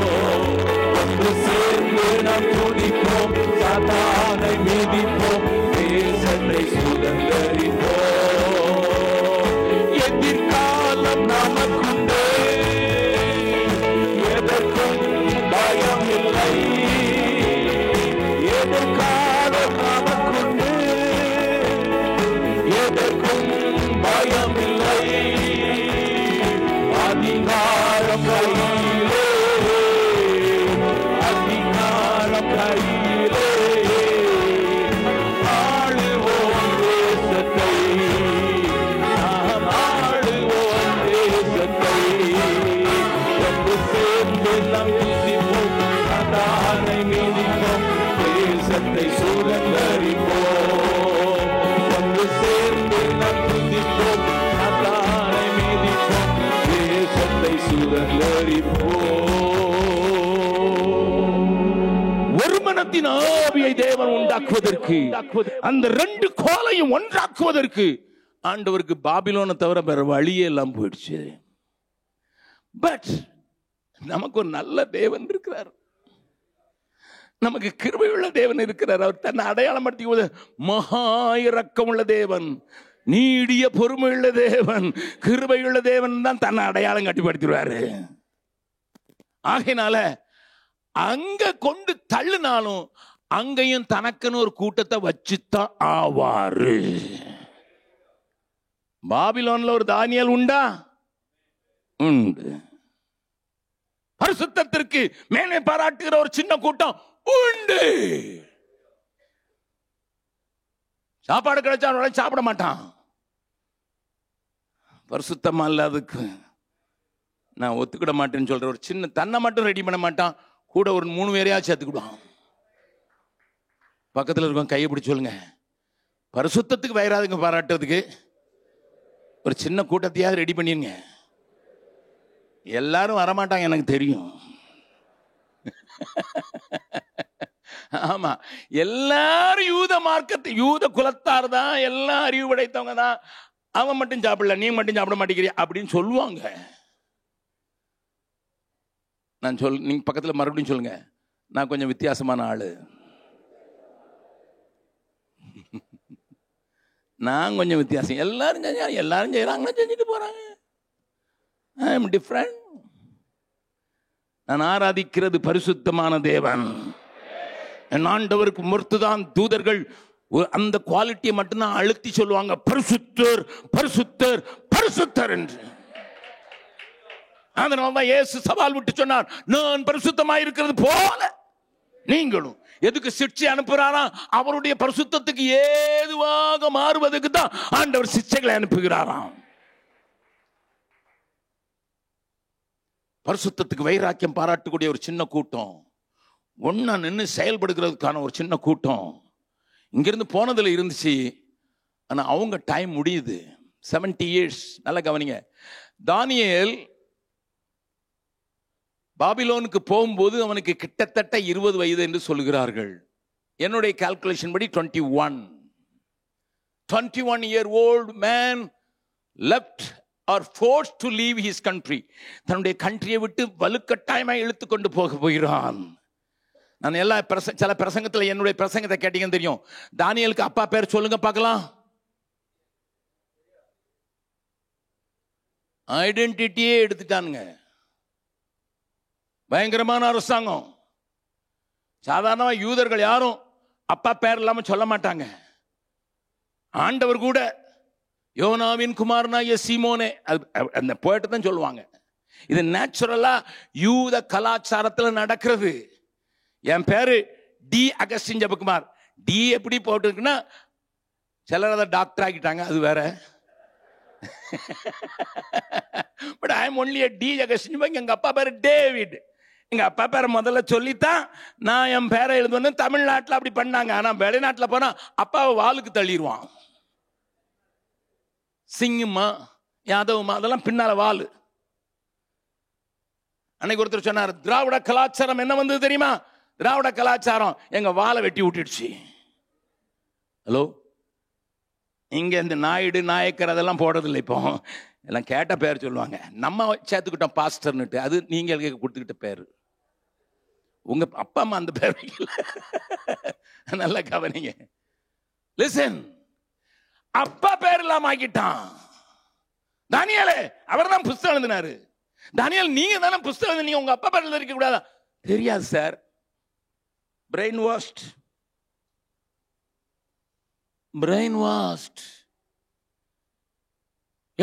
ஒன்று சேர்ந்து நம் துதிப்போம், சாத்தானை மீதிப்போம், தேசத்தை சுதந்தரிப்போம். எதிர்காலம் நமக்குண்டே, எதற்கும் பயம் இல்லை. எதிர்காலம் நமக்குண்டு, எதற்கும் பயம் இல்லை. அதிகாரம் கையிலே, அதிகாரம் கையிலே, ஆளுவோம் தேசத்தை, நாம் ஆளுவோம் தேசத்தை. ஒன்று சேர்ந்து நம் துதிப்போம், சாத்தானை மீதிப்போம், தேசத்தை சுதந்தரிப்போம். ஒன்று சேர்ந்து நம் துதிப்போம், சாத்தானை மீதிப்போம், தேசத்தை சுதந்தரிப்போம். ஒரு மனத்தின் ஆவியை தேவன் உண்டாக்குவதற்கு, அந்த ரெண்டு கோலையும் ஒன்றாக்குவதற்கு ஆண்டவருக்கு பாபிலோனை தவிர வேற வழியே எல்லாம் போயிடுச்சு. பட் நமக்கு ஒரு நல்ல தேவன் இருக்கிறார், நமக்கு கிருபையுள்ள தேவன் இருக்கிறார். அவர் தன்னை அடையாளம் படுத்தி மகா இரக்கமுள்ள தேவன், நீடிய பொறுமையுள்ள தேவன், கிருபையுள்ள தேவன் தான் தன்னை அடையாளம் கட்டிப்படுத்திடுவாரு. ஆகையினால அங்க கொண்டு தள்ளுனாலும் அங்கேயும் தனக்குன்னு ஒரு கூட்டத்தை வச்சுத்தான் ஆவாரு. பாபிலோன்ல ஒரு தானியேல் உண்டா? உண்டு. பரிசுத்தத்திற்கு மேலே பாராட்டுகிற ஒரு சின்ன கூட்டம் உண்டு. சாப்பாடு கிடைச்சா சாப்பிட மாட்டான். பரிசுத்தமா இல்லாததுக்கு நான் ஒத்துக்கிட மாட்டேன்னு சொல்ற ஒரு சின்ன தன்னை மட்டும் ரெடி பண்ண மாட்டான், கூட ஒரு 3 பேரையா சேர்த்துக்கிடுவான். பக்கத்தில் இருக்கவங்க கையை பிடிச்சி சொல்லுங்க, பரிசுத்தத்துக்கு வயிறாதுங்க பாராட்டுறதுக்கு ஒரு சின்ன கூட்டத்தையாவது ரெடி பண்ணிருங்க. எல்லாரும் வரமாட்டாங்க எனக்கு தெரியும். ஆமா, எல்லாரும் யூத மார்க்கத்தை யூத குலத்தார் தான், எல்லாம் அறிவு படைத்தவங்க தான். அவன் மட்டும் சாப்பிடல, நீ மட்டும் சாப்பிட மாட்டேங்கிறியா அப்படின்னு சொல்லுவாங்க. நான் நீங்க பக்கத்தில் மறுபடியும் சொல்லுங்க, நான் கொஞ்சம் வித்தியாசமான ஆளு, நான் கொஞ்சம் வித்தியாசம். எல்லாரும் செய்யறாங்கன்னா செஞ்சுட்டு போறாங்க. I am different. நான் ஆராதிக்கிறது பரிசுத்தமான தேவன். என் ஆண்டவருக்கு முர்த்துதான் தூதர்கள் அந்த குவாலிட்டியை மட்டும்தான் அழுத்தி சொல்லுவாங்க, பரிசுத்தர் பரிசுத்தர் பரிசுத்தர் என்று. அதனால்தான் இயேசு சவால் விட்டு சொன்னார், நான் பரிசுத்தமாய் இருக்கிறது போல நீங்களும். எதுக்கு சிக்ஷை அனுப்புறாரா? அவருடைய பரிசுத்தத்துக்கு ஏதுவாக மாறுவதற்கு தான் ஆண்டவர் சிக்ஷைகளை அனுப்புகிறாராம். பரிசுத்தத்துக்கு வைராக்கியம் பாராட்டக்கூடிய ஒரு சின்ன கூட்டம், ஒன்னா நின்று செயல்படுகிறதுக்கான ஒரு சின்ன கூட்டம் இங்கிருந்து போனதுல இருந்துச்சு. ஆனா அவங்க டைம் முடியுது. 70 years. நல்லா கவனிங்க, தானியேல் பாபிலோனுக்கு போகும்போது அவனுக்கு கிட்டத்தட்ட 20 வயது என்று சொல்லுகிறார்கள். என்னுடைய கால்குலேஷன் படி 21 year old man left or forced to leave his country. தன்னுடைய கண்ட்ரியை விட்டு வலுக்கட்டாயமாக இழுத்து கொண்டு போகிறான். நான் எல்லா சில பிரசங்கத்தில் என்னுடைய பிரசங்கத்தை கேட்டீங்கன்னு தெரியும். தானியேலுக்கு அப்பா பேர் சொல்லுங்க பார்க்கலாம். ஐடென்டிட்டியே எடுத்துட்டானுங்க. பயங்கரமான அரசாங்கம். சாதாரணமா யூதர்கள் யாரும் அப்பா பேர் இல்லாம சொல்ல மாட்டாங்க. ஆண்டவர் கூட யோனாவின் குமாரனாகிய சீமோனே அந்த போயிட்டு தான் சொல்லுவாங்க. இது நேச்சுரலா யூத கலாச்சாரத்தில் நடக்கிறது. என் பேரு டி அகஸ்டின் ஜெபக்குமார். டி எப்படி போட்டுருக்குன்னா சிலர் அதை டாக்டர் ஆக்கிட்டாங்க, அது வேற. But I am only D Augustine. எங்க அப்பா பேரு டேவிட். எங்க அப்பா பேரை முதல்ல சொல்லித்தான் நான் என் பேரை எழுதுவேன்னு. தமிழ்நாட்டில் அப்படி பண்ணாங்க. ஆனா வெளிநாட்டில் போனா அப்பாவை வாளுக்கு தள்ளிடுவான். சிங்கம்மா யாதவமா அதெல்லாம் பின்னால வாளு. அன்னைக்கு ஒருத்தர் சொன்னார், திராவிட கலாச்சாரம் என்ன வந்தது தெரியுமா? திராவிட கலாச்சாரம் எங்க வாளை வெட்டி விட்டுடுச்சு. ஹலோ, இங்க இந்த நாயுடு நாயக்கர் அதெல்லாம் போடுறதில்லை. இப்போ எல்லாம் கேட்ட பேர் சொல்லுவாங்க. நம்ம சேர்த்துக்கிட்டோம் பாஸ்டர்னுட்டு. அது நீங்க கொடுத்துக்கிட்ட பேர். உங்க அப்பா அம்மா அந்த பேர் வைக்கல. நல்லா கவனிங்க. லிசன், அப்பா பேர் இல்லாம ஆக்கிட்டான். தானியேலே அவர் தான் புஸ்தகம் எழுதினாரு. தானியேல் நீங்க தானே புஸ்தகம் எழுதினீங்க, உங்க அப்பா பேர் இருக்க கூடாதா? தெரியாது sir. Brainwashed, brainwashed.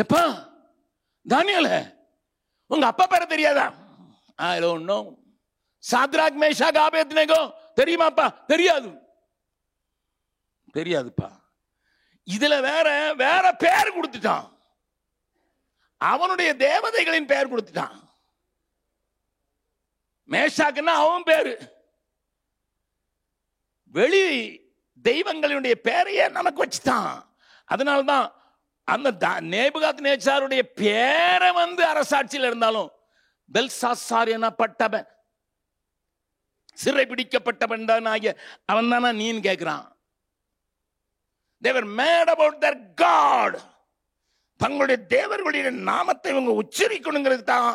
எப்பா தானியேலே உங்க அப்பா பேர தெரியாதா? I don't know. Shadrach Meshach Abednego தெரியுமாப்பா? தெரியாது. தெரியாதுப்பா. இதுல வேற வேற பேர் கொடுத்துட்டான். அவனுடைய தேவதைகளின் பெயர் கொடுத்துட்டான். மேஷாக்குன்னா அவன் பேரு. வெளி தெய்வங்களுடைய பேரையே நமக்கு வச்சுட்டான். அதனால்தான் அந்த நேபுகாத்நேச்சாருடைய பேரை அரசாட்சியில் இருந்தாலும் பெல்சாசார் எனப்பட்டவன், சிறை பிடிக்கப்பட்டவன் தான் ஆகிய அவன் தானா நீன்னு கேட்கிறான். They were mad about their God. தங்களுடைய தேவர்களுடைய நாமத்தை இவங்க உச்சரிக்கணுங்கிறது தான்.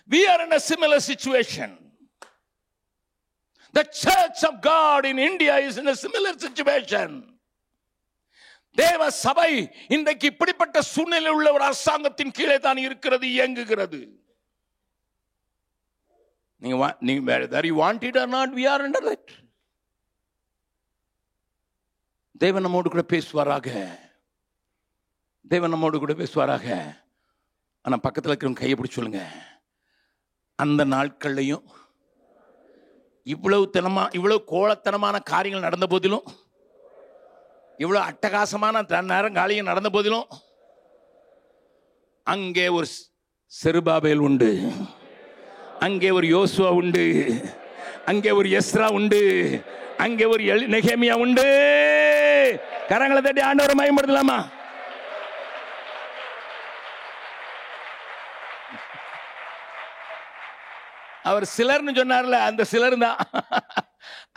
We are in a similar situation. The Church of God in India is in a similar situation. தேவ சபை இன்றைக்கு இப்படிப்பட்ட சூழ்நிலை உள்ள ஒரு அரசாங்கத்தின் கீழே தான் இருக்கிறது, இயங்குகிறது. நீங்க whether you want it or not, we are under it. தேவன் நம்மோடு கூட பேசுவாராக. தேவன் நம்மோடு கூட பேசுவாராக. ஆனா பக்கத்தில் இருக்கிறவங்க கையை பிடிச்சு சொல்லுங்க, அந்த நாட்கள்லையும் இவ்வளவு கோலத்தனமான காரியங்கள் நடந்த போதிலும், இவ்வளவு அட்டகாசமான நேரம் காலியம் நடந்த போதிலும், அங்கே ஒரு செருபாபேல் உண்டு, அங்கே ஒரு யோசுவா உண்டு, அங்கே ஒரு எஸ்ரா உண்டு, அங்கே ஒரு நெகேமியா உண்டு. கரங்களை தட்டி ஆண்டவரை மகிமைப்படுத்தலாமா? அவர் சிலர்னு சொன்னார்ல, அந்த சிலர் தான்.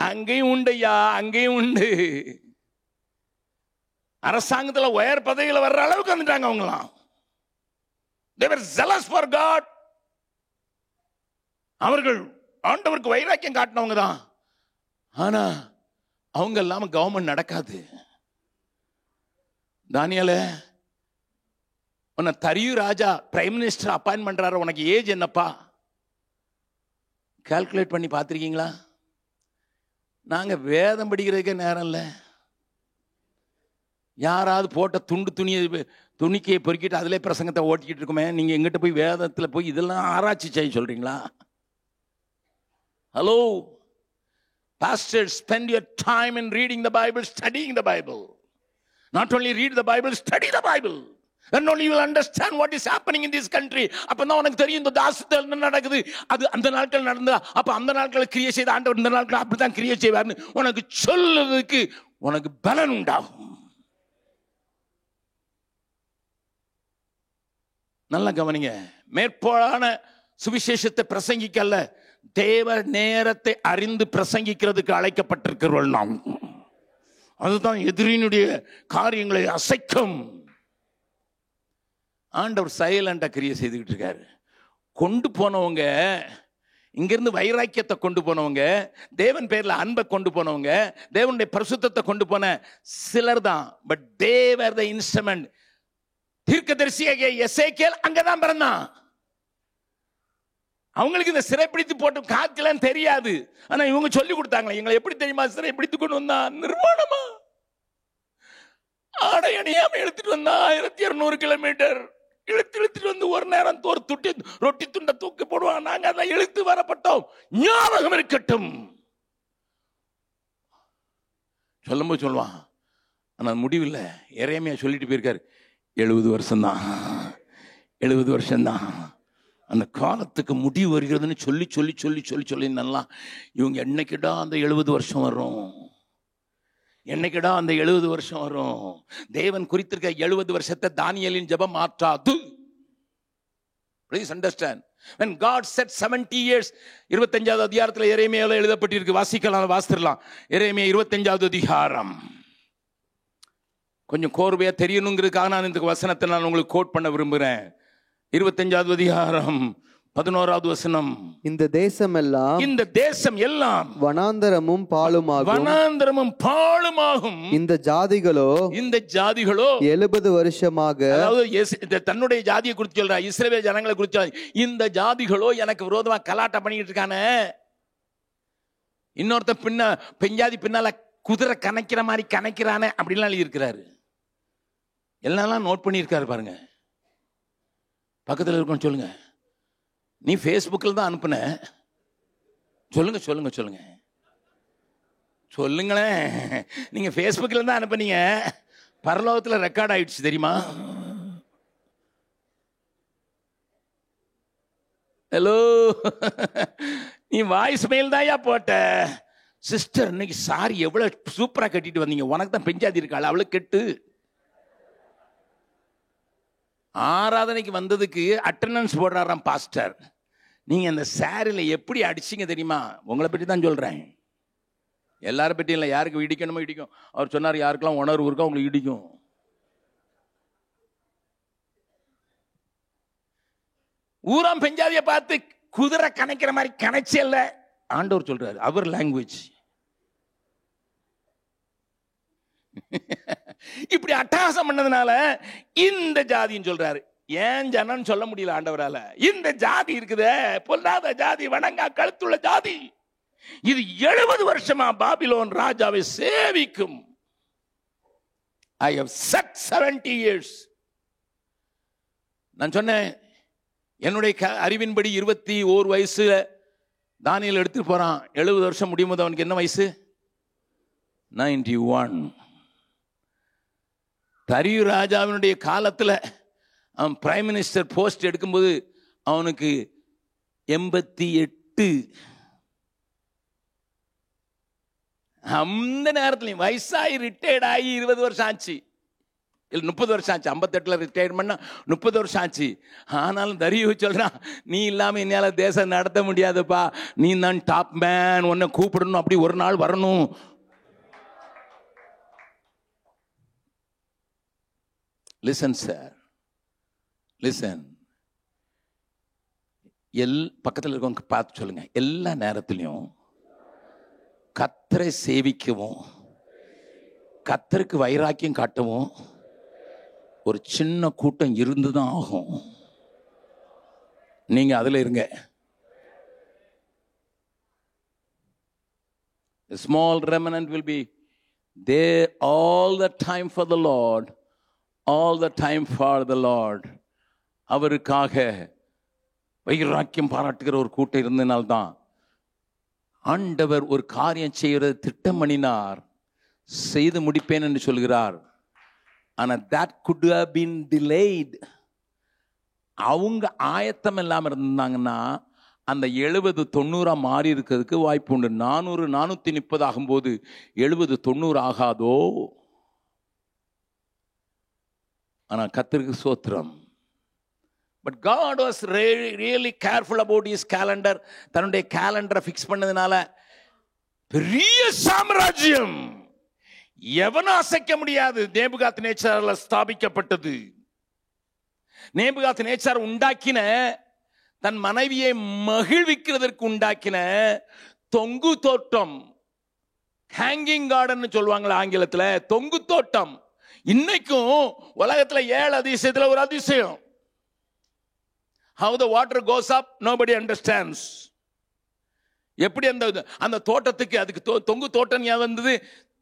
அங்கேயும் உண்டையா, அங்கேயும் உண்டு. அரசாங்கத்தில் உயர் பதவியில் வர்ற அளவுக்கு வந்துட்டாங்க அவங்களாம். They were zealous for God. அவர்கள் ஆண்டவருக்கு வைராக்கியம் காட்டினவங்க தான். ஆனா அவங்க இல்லாம கவர்மெண்ட் நடக்காது. தானியேலே, உன்னை தரியு ராஜா பிரைம் மினிஸ்டர் அப்பாயின்ட் பண்றாரு, உனக்கு ஏஜ் என்னப்பா? கால்குலேட் பண்ணி பார்த்துருக்கீங்களா? நாங்க வேதம் படிக்கிறதுக்கே நேரம் இல்லை. யாராவது போட்ட துணிக்கையை பொறுக்கிட்டு அதிலே பிரசங்கத்தை ஓட்டிக்கிட்டு இருக்குமே, நீங்க எங்கிட்ட போய் வேதத்துல போய் இதெல்லாம் ஆராய்ச்சி செய்ய சொல்றீங்களா? Hello pastors, spend your time in reading the Bible, studying the Bible. Not only read the Bible, study the Bible. Then only you will understand what is happening in this country. அப்பதான் உனக்கு தெரியும் இந்த தாசத்தில் என்ன நடக்குது. அது அந்த நாட்கள் நடந்தா, அப்ப அந்த நாட்கள் கிரியை செய்த ஆண்டவர் இந்த நாட்கள் அப்படித்தான் கிரியை செய்வார்னு உனக்கு சொல்லுறதுக்கு உனக்கு பலன் உண்டாகும். நல்லா கவனிங்க. மேற்பாடான சுவிசேஷத்தை பிரசங்கிக்கல்ல, தேவ நேரத்தை அறிந்து பிரசங்கிக்கிறதுக்கு அழைக்கப்பட்டிருக்கிறவர்கள் நாம். அதுதான் எதிரினுடைய காரியங்களை அசைக்கும். ஆண்டவர் சைலண்டா கிரியை செய்துக்கிட்டு இருக்காரு. கொண்டு போனவங்க, இங்கிருந்து வைராக்கியத்தை கொண்டு போனவங்க, தேவன் பேர்ல அன்பை கொண்டு போனவங்க, தேவனுடைய பரிசுத்தத்தை கொண்டு போன சிலர் தான். But they were the instrument. தீர்க்கதரிசியாக எசேக்கியேல் அங்கதான் பிறந்தான். அவங்களுக்கு இந்த சிறைப்பிடித்து போட்டு காக்கலாம் தெரியாது. ஆனா இவங்க சொல்லி கொடுத்தாங்களே, எங்களை எப்படி தெரியுமா சிறைப்பிடித்து கொண்டு வந்தா? நிர்வாணமா ஆடை அணியாம எடுத்துட்டு வந்தா 1200 கிலோமீட்டர் இழுத்துட்டு வந்து ஒரு நேரம் ஒரு ரொட்டி துண்டை தூக்கி போடுவாங்க. நாங்க அதை இழுத்து வரப்பட்டோம். ஞாபகம் இருக்கட்டும் சொல்லும்போது சொல்லுவான். ஆனா முடிவில் எரேமியா சொல்லிட்டு போயிருக்காரு, 70 வருஷம்தான், 70 வருஷம்தான். அந்த காலத்துக்கு முடிவு வருகிறதுன்னு சொல்லி சொல்லி சொல்லி சொல்லி சொல்லி நல்லா இவங்க என்னைக்கிடா அந்த 70 வருஷம் வரும், என்னைக்கிடா அந்த 70 வருஷம் வரும். தேவன் குறித்திருக்க 70 வருஷத்தை தானியேலின் ஜெபம் மாற்றாது. Please understand. When God said 70 years, 25வது அதிகாரத்தில் எரேமியாவில் எழுதப்பட்டிருக்கு. வாசிக்கலாம், வாசிக்கலாம். எரேமியா 25வது அதிகாரம் கொஞ்சம் கோர்வையா தெரியணுங்கிறதுக்காக நான் இந்த வசனத்தை நான் உங்களுக்கு கோட் பண்ண விரும்புகிறேன். 25வது அதிகாரம் 11வது வசனம். இந்த தேசம் எல்லாம் வனாந்தரமும் பாழுமாகும். இந்த ஜாதிகளோ 70 வருஷமாக, அதாவது தன்னுடைய ஜாதியை குறித்து சொல்ற, இஸ்ரவேல் ஜனங்களை குறித்து, இந்த ஜாதிகளோ எனக்கு விரோதமா கலாட்டா பண்ணிட்டு இருக்கானே. இன்னொருத்த பெஞ்சாதி பின்னால குதிரை கணக்கிற மாதிரி கணக்கிறானே அப்படின்லாம் எழுதி இருக்கிறாரு. எல்லாம் நோட் பண்ணியிருக்காரு பாருங்க. பக்கத்தில் இருக்கணும் சொல்லுங்க. நீ ஃபேஸ்புக்கில் தான் அனுப்புன, சொல்லுங்களேன். நீங்க ஃபேஸ்புக்கில் தான் அனுப்புனீங்க, பரலோகத்தில் ரெக்கார்ட் ஆயிடுச்சு தெரியுமா? ஹலோ, நீ வாய்ஸ் மெயில் தாயா போட்ட. சிஸ்டர் இன்னைக்கு சாரி எவ்வளவு சூப்பரா கட்டிட்டு வந்தீங்க, உனக்கு தான் பெஞ்சாதி இருக்காள், அவளுக்கு கெட்டு. ஆராதனைக்கு வந்ததுக்கு அட்டெண்டன்ஸ் போடுறாராம் பாஸ்டர். நீங்க அந்த சாரில எப்படி அடிச்சீங்க தெரியுமா? உங்களை பற்றி தான் சொல்றேன், எல்லாரும் பற்றி இல்லை. யாருக்கு இடிக்கணுமோ இடிக்கும். அவர் சொன்னார், யாருக்கெல்லாம் உணர்வு இருக்கோ உங்களுக்கு இடிக்கும். ஊராம் பெஞ்சாதியை பார்த்து குதிரை கணக்கிற மாதிரி கணச்சி அல்ல, ஆண்டவர் சொல்றாரு, அவர் லாங்குவேஜ். இப்படி அட்டகாசம் பண்ணதுனால இந்த ஜாதின்னு சொல்றாரு. ஏன் ஜனன்னு சொல்ல முடியல ஆண்டவரால. இந்த ஜாதி இருக்குதே, பொல்லாத ஜாதி, வணங்கா கழுத்துள்ள ஜாதி, இது 70 வருஷமா பாபிலோன் ராஜாவை சேவிக்கும். I have set 70 years. நான் சொன்னேன், என்னுடைய அறிவின்படி 21 வயசுல தானியேல் எடுத்துட்டு போறான். 70 வருஷம் முடியும் போது அவனுக்கு என்ன வயசு? 91. தரியு ராஜாவினுடைய காலத்தில் அவன் பிரைம் மினிஸ்டர் போஸ்ட் எடுக்கும்போது அவனுக்கு 88. அந்த நேரத்துலையும் வயசாகி ரிட்டையர்ட் ஆகி 20 வருஷம் ஆச்சு, இல்லை 30 வருஷம் ஆச்சு. 58 ரிட்டையர்ட் பண்ணா 30 வருஷம் ஆச்சு. ஆனாலும் தரியு சொல்றான், நீ இல்லாம என்னால தேசம் நடத்த முடியாதுப்பா, நீ தான் டாப் மேன், உன்னை கூப்பிடணும், அப்படி ஒரு நாள் வரணும். Listen sir, listen. பக்கத்தில் இருக்கவங்க பார்த்து சொல்லுங்க, எல்லா நேரத்திலையும் கர்த்தரை சேவிக்கவும் கர்த்தருக்கு வைராக்கியம் காட்டவும் ஒரு சின்ன கூட்டம் இருந்துதான் ஆகும். நீங்க அதுல இருங்க. A small remnant will be there all the time for the Lord, all the time for the Lord. அவருக்காக வைராக்கியம் பாராட்டுகிற ஒரு கூட்டம் இருந்தனால்தான் ஆண்டவர் ஒரு காரியம் செய்யறது திட்டம் பண்ணினார், செய்து முடிப்பேன் என்று சொல்கிறார். ஆனா that could have been delayed. அவங்க ஆயத்தம் இல்லாம இருந்தாங்கன்னா அந்த 70-90 மாறி இருக்கிறதுக்கு வாய்ப்பு உண்டு. 400-430 ஆகும்போது 70-90 ஆகாதோ? ஆனா கர்த்தருக்கு ஸ்தோத்திரம். But God was really careful about his calendar. தன்னுடைய கேலண்டரை ஃபிக்ஸ் பண்ணதுனால பெரிய சாம்ராஜ்யம் எவனும் அசைக்க முடியாது. நேபுகாத்நேச்சாரால் ஸ்தாபிக்கப்பட்டது. நேபுகாத்நேச்சார் உண்டாக்கின, தன் மனைவியை மகிழ்விக்கிறதற்கு உண்டாக்கின தொங்கு தோட்டம், ஹேங்கிங் கார்டன் சொல்லுவாங்களா ஆங்கிலத்தில், தொங்கு தோட்டம். இன்னைக்கும் உலகத்தில் 7 அதிசயத்தில் ஒரு அதிசயம். How the water goes up, nobody understands. எப்படி அந்த தோட்டத்துக்கு, அதுக்கு தொங்கு தோட்டம் வந்தது,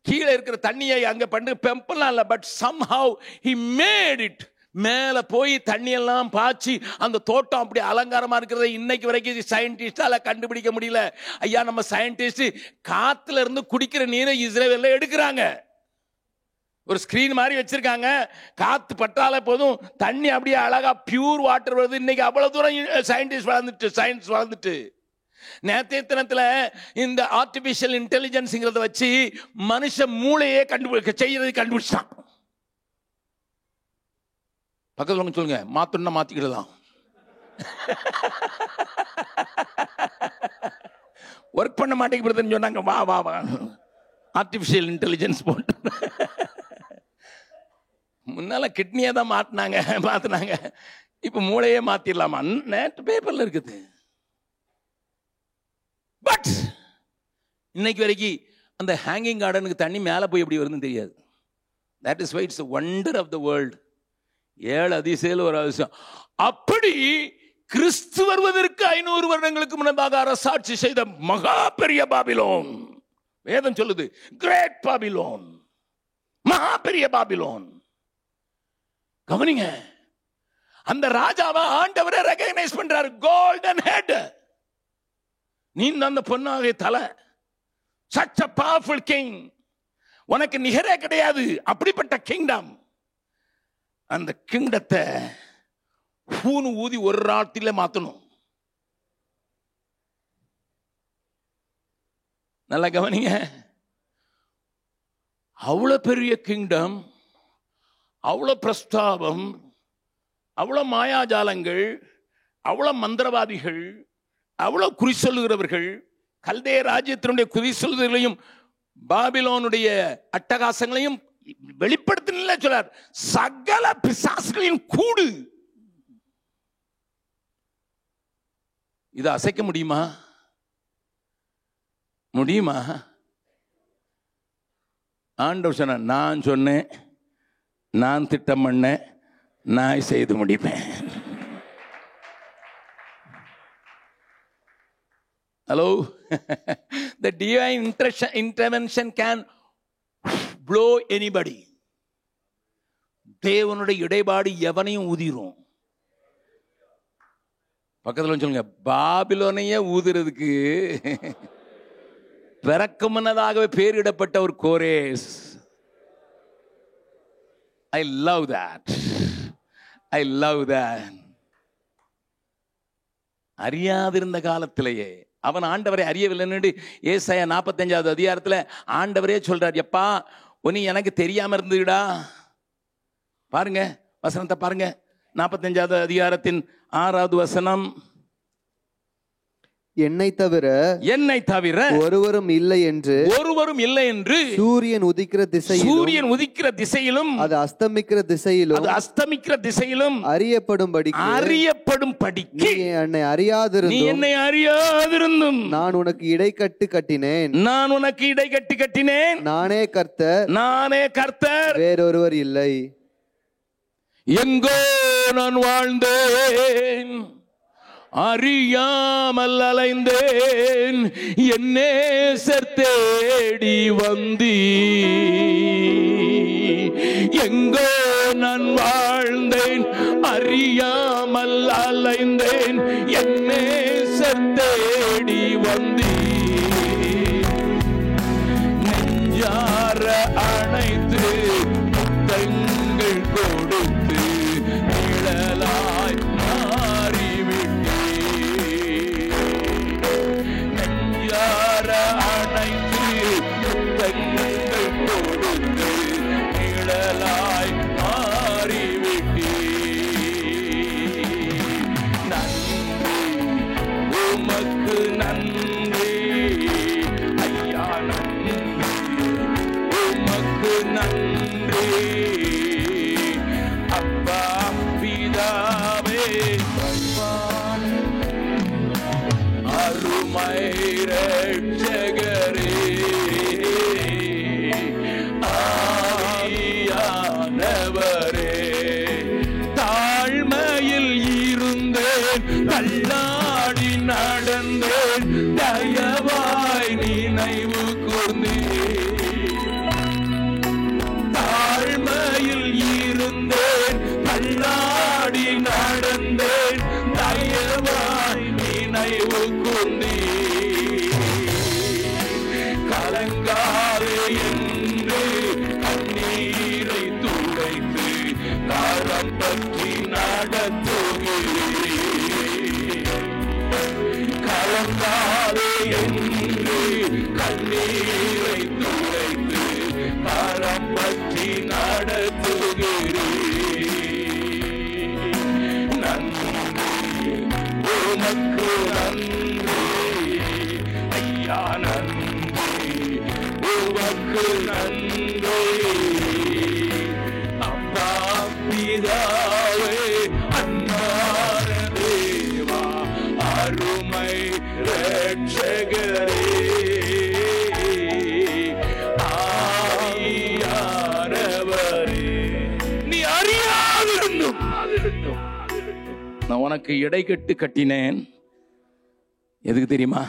கீழே இருக்கிற தண்ணியை அங்க பண்ணு பெம்பலாம் இல்ல, but somehow he made it. மேல போய் தண்ணியெல்லாம் பாய்ச்சி அந்த தோட்டம் அப்படி அலங்காரமா இருக்கிறத இன்னைக்கு வரைக்கும் சயின்டிஸ்டால கண்டுபிடிக்க முடியல. ஐயா, நம்ம சயின்டிஸ்ட் காத்துல இருந்து குடிக்கிற நீரை இஸ்ரேல்ல எடுக்கிறாங்க. ஒரு ஸ்கிரீன் மாதிரி வச்சிருக்காங்க, காத்து பட்டால போதும் தண்ணி அப்படியே அழகா பியூர் வாட்டர் வருது. இன்னைக்கு அவ்வளவு தூரம் சயின்ஸ் வளர்ந்துட்டு நேற்றைய தினத்துல இந்த ஆர்டிபிஷியல் இன்டெலிஜென்ஸ்ங்கிறத வச்சு மனுஷ மூளையே கண்டுபிடிச்சான். பக்கத்துல சொல்லுங்க, மாத்தணும்னா மாத்திக்கிடலாம். ஒர்க் பண்ண மாட்டேங்கிறதுன்னு சொன்னாங்க. வா வா வா, ஆர்டிபிஷியல் இன்டெலிஜென்ஸ் போட்டு முன்னால கிட்னியை தான் மாத்தினாங்க, இப்ப மூளையே மாத்திடலாமா? நேற்று பேப்பர்ல இருக்குது. பட் இன்னைக்கு வரைக்கும் அந்த ஹேங்கிங் கார்டனுக்கு தண்ணி மேலே போய் எப்படி வருதுன்னு தெரியாது. That is why it's wonder of the world. 7 அதிசயம் ஒரு அதிசயம். அப்படி கிறிஸ்து வருவதற்கு 500 வருடங்களுக்கு முன்னதாக அரசாட்சி செய்த மகா பெரிய பாபிலோன், வேதம் சொல்லுது கிரேட் பாபிலோன், மகா பெரிய பாபிலோன். கவனிங்க, அந்த ராஜாவை ஆண்டவரை ரெகக்னைஸ் பண்றாரு. கோல்டன் ஹெட், நீ அந்த பொன்னாகிய தலை. such a powerful king, உனக்கு நிகரே கிடையாது. அப்படிப்பட்ட கிங்டம். அந்த கிங்டத்தை பூனு ஊதி ஒரு ராத்திரில மாத்தணும். நல்லா கவனிங்க, அவ்வளவு பெரிய கிங்டம், அவ்வளவு பிரஸ்தாபம், அவ்வளவு மாயாஜாலங்கள், அவ்வளவு மந்திரவாதிகள், அவ்வளவு குறி சொல்லுகிறவர்கள், கல்தே ராஜ்யத்தினுடைய குறி சொல்லுதலையும் பாபிலோனுடைய அட்டகாசங்களையும் வெளிப்படுத்தின சொல்றார். சகல பிசாசுகளின் கூடு. இதை அசைக்க முடியுமா? முடியுமா? ஆண்டவர் சொன்ன, நான் சொன்னேன், நான் திட்டம் பண்ணேன், நான் செய்து முடிப்பேன். Hello, the divine intervention can blow anybody. தேவனுடைய இடைபாடு எவனையும் ஊதிரும். பக்கத்தில் சொல்லுங்க, பாபிலோனையே ஊதுறதுக்கு பிறக்க முன்னதாகவே பேரிடப்பட்ட ஒரு கோரேஸ். I love that. I love that. அறியாதிருந்த காலத்திலேயே அவன் ஆண்டவரை அறியவில்லை. ஏசாயா 45வது அதிகாரத்தில் ஆண்டவரே சொல்றார், எப்பா உனி எனக்கு தெரியாம இருந்துடா. பாருங்க வசனத்தை பாருங்க, 45வது அதிகாரத்தின் 6வது வசனம். என்னை தவிர ஒருவரும் இல்லை என்று சூரியன் உதிக்கிற திசையிலும் அது அஸ்தமிக்கிற திசையிலும் அறியப்படும் படிக்கு என்னை அறியாதிருந்தும் நான் உனக்கு இடைக்கட்டு கட்டினேன். நானே கர்த்தர், வேறொருவர் இல்லை. எங்கோ நான் வாழ்ந்தேன், அறியாமல் அலைந்தேன், என் நேசர் தேடி வந்தீ. எங்கோ நான் வாழ்ந்தேன், அறியாமல் அலைந்தேன், என் நேசர் தேடி வந்தீ. நெஞ்சார அணைத்து முத்தங்கள் கொடுத்து நிழலாய் தாழ்மையில் இருந்தேன், தள்ளாடி நடந்தேன், தயவாய் நினைவு கூர்ந்தேன். தாழ்மையில் இருந்தேன், தள்ளாடி நடந்தேன், தயவாய் நினைவு கூர்ந்தேன். கலங்காதே என்று கண்ணீரை துடைத்து காரம் பற்றி நடத்துகிறேன். கலங்காதே என்று கண்ணீரை துடைத்து காரம் பற்றி நடத்துகிறேன். நன்றி உமக்கு நன்றி ஐயா, நன்றி உமக்கு நன்றி அப்பா. ரட்சகரே ஆவியானவரே. நீ அறியாதிருந்தும் நான் உனக்கு இடைக்கட்டு கட்டினேன். எதுக்கு தெரியுமா?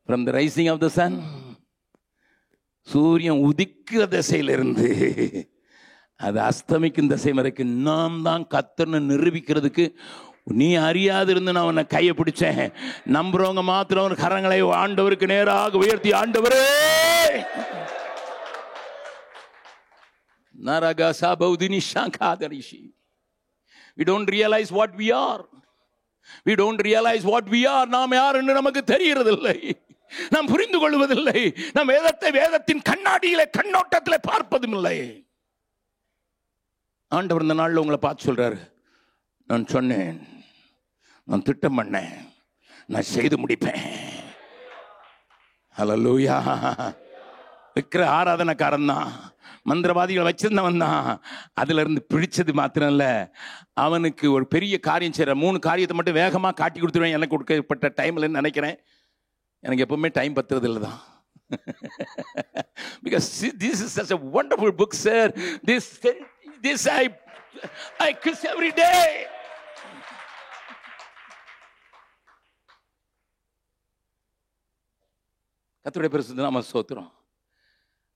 From the rising of the sun, சூரியன் உதிக்கிற திசையிலிருந்து அது அஸ்தமிக்கும் திசை வரைக்கும் நாம் தான் கர்த்தர்னு நிரூபிக்கிறதுக்கு நீ அறியாது இருந்து நான் உன்னை கையை பிடிச்சேன். நம்புறவங்க மாத்திரம் கரங்களை ஆண்டவருக்கு நேராக உயர்த்தி, ஆண்டவரே நரகசா பௌதினி ஷாங்காதரிஷி. We don't realize what we are. We don't realize what we are. நாம் யார் என்று நமக்கு தெரிகிறதில்லை, நாம் புரிந்து கொள்வதில்லை. நாம் வேதத்தை வேதத்தின் கண்ணாடியிலே கண்ணோட்டத்தில் பார்ப்பதும் இல்லை. ஆண்டவர் இந்த நாளில் உங்களை பார்த்து சொல்றாரு, நான் சொன்னேன், நான் திட்டம் பண்ணேன், நான் செய்து முடிப்பேன். ஹல்லேலூயா. விக்கிர ஆராதனைக்காரன் தான், மந்திரவாதிகளை வச்சிருந்தவன் தான். அதுல இருந்து பிடிச்சது மாத்திரம் இல்ல, அவனுக்கு ஒரு பெரிய காரியம் செய்யற 3 காரியத்தை மட்டும் வேகமா காட்டி கொடுத்துருவேன். எனக்கு கொடுக்கப்பட்ட டைம்ல நினைக்கிறேன். எனக்கு எப்பவுமே டைம் பத்துறது இல்லை தான். Because this is such a wonderful book, sir. This I kiss every day. கர்த்தருடைய பரிசுத்த நாம ஸ்தோத்திரம்.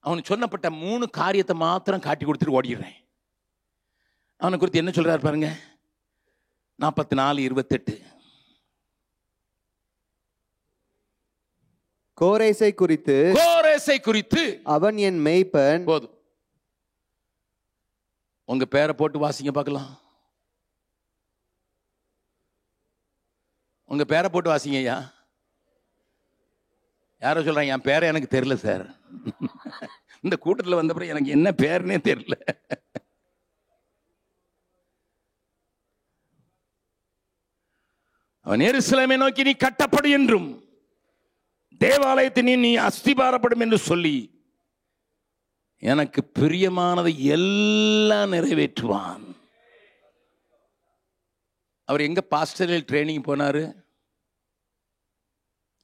அவனுக்கு சொன்னப்பட்ட 3 காரியத்தை மாத்திரம் காட்டி கொடுத்துட்டு ஓடிடுறேன். அவனை குறித்து என்ன சொல்றாரு பாருங்க, 44:28. கோரேசை குறித்து அவன் என் மேய்ப்பன். போதும், உங்க பேரை போட்டு வாசிங்க பார்க்கலாம். உங்க பேரை போட்டு வாசிங்க. ஐயா யாரோ சொல்றாங்க என் பேரை எனக்கு தெரியல சார். இந்த கூட்டத்தில் வந்த பிறகு எனக்கு என்ன பேருன்னே தெரியல. அவன் எருசலேமை நோக்கி நீ கட்டப்படும் என்றும் தேவாலயத்தின் நீ அஸ்திபாரப்படும் என்று சொல்லி எனக்கு பிரியமானதை எல்லாம் நிறைவேற்றுவான். அவர் எங்க பாஸ்டரல் ட்ரைனிங் போனாரு?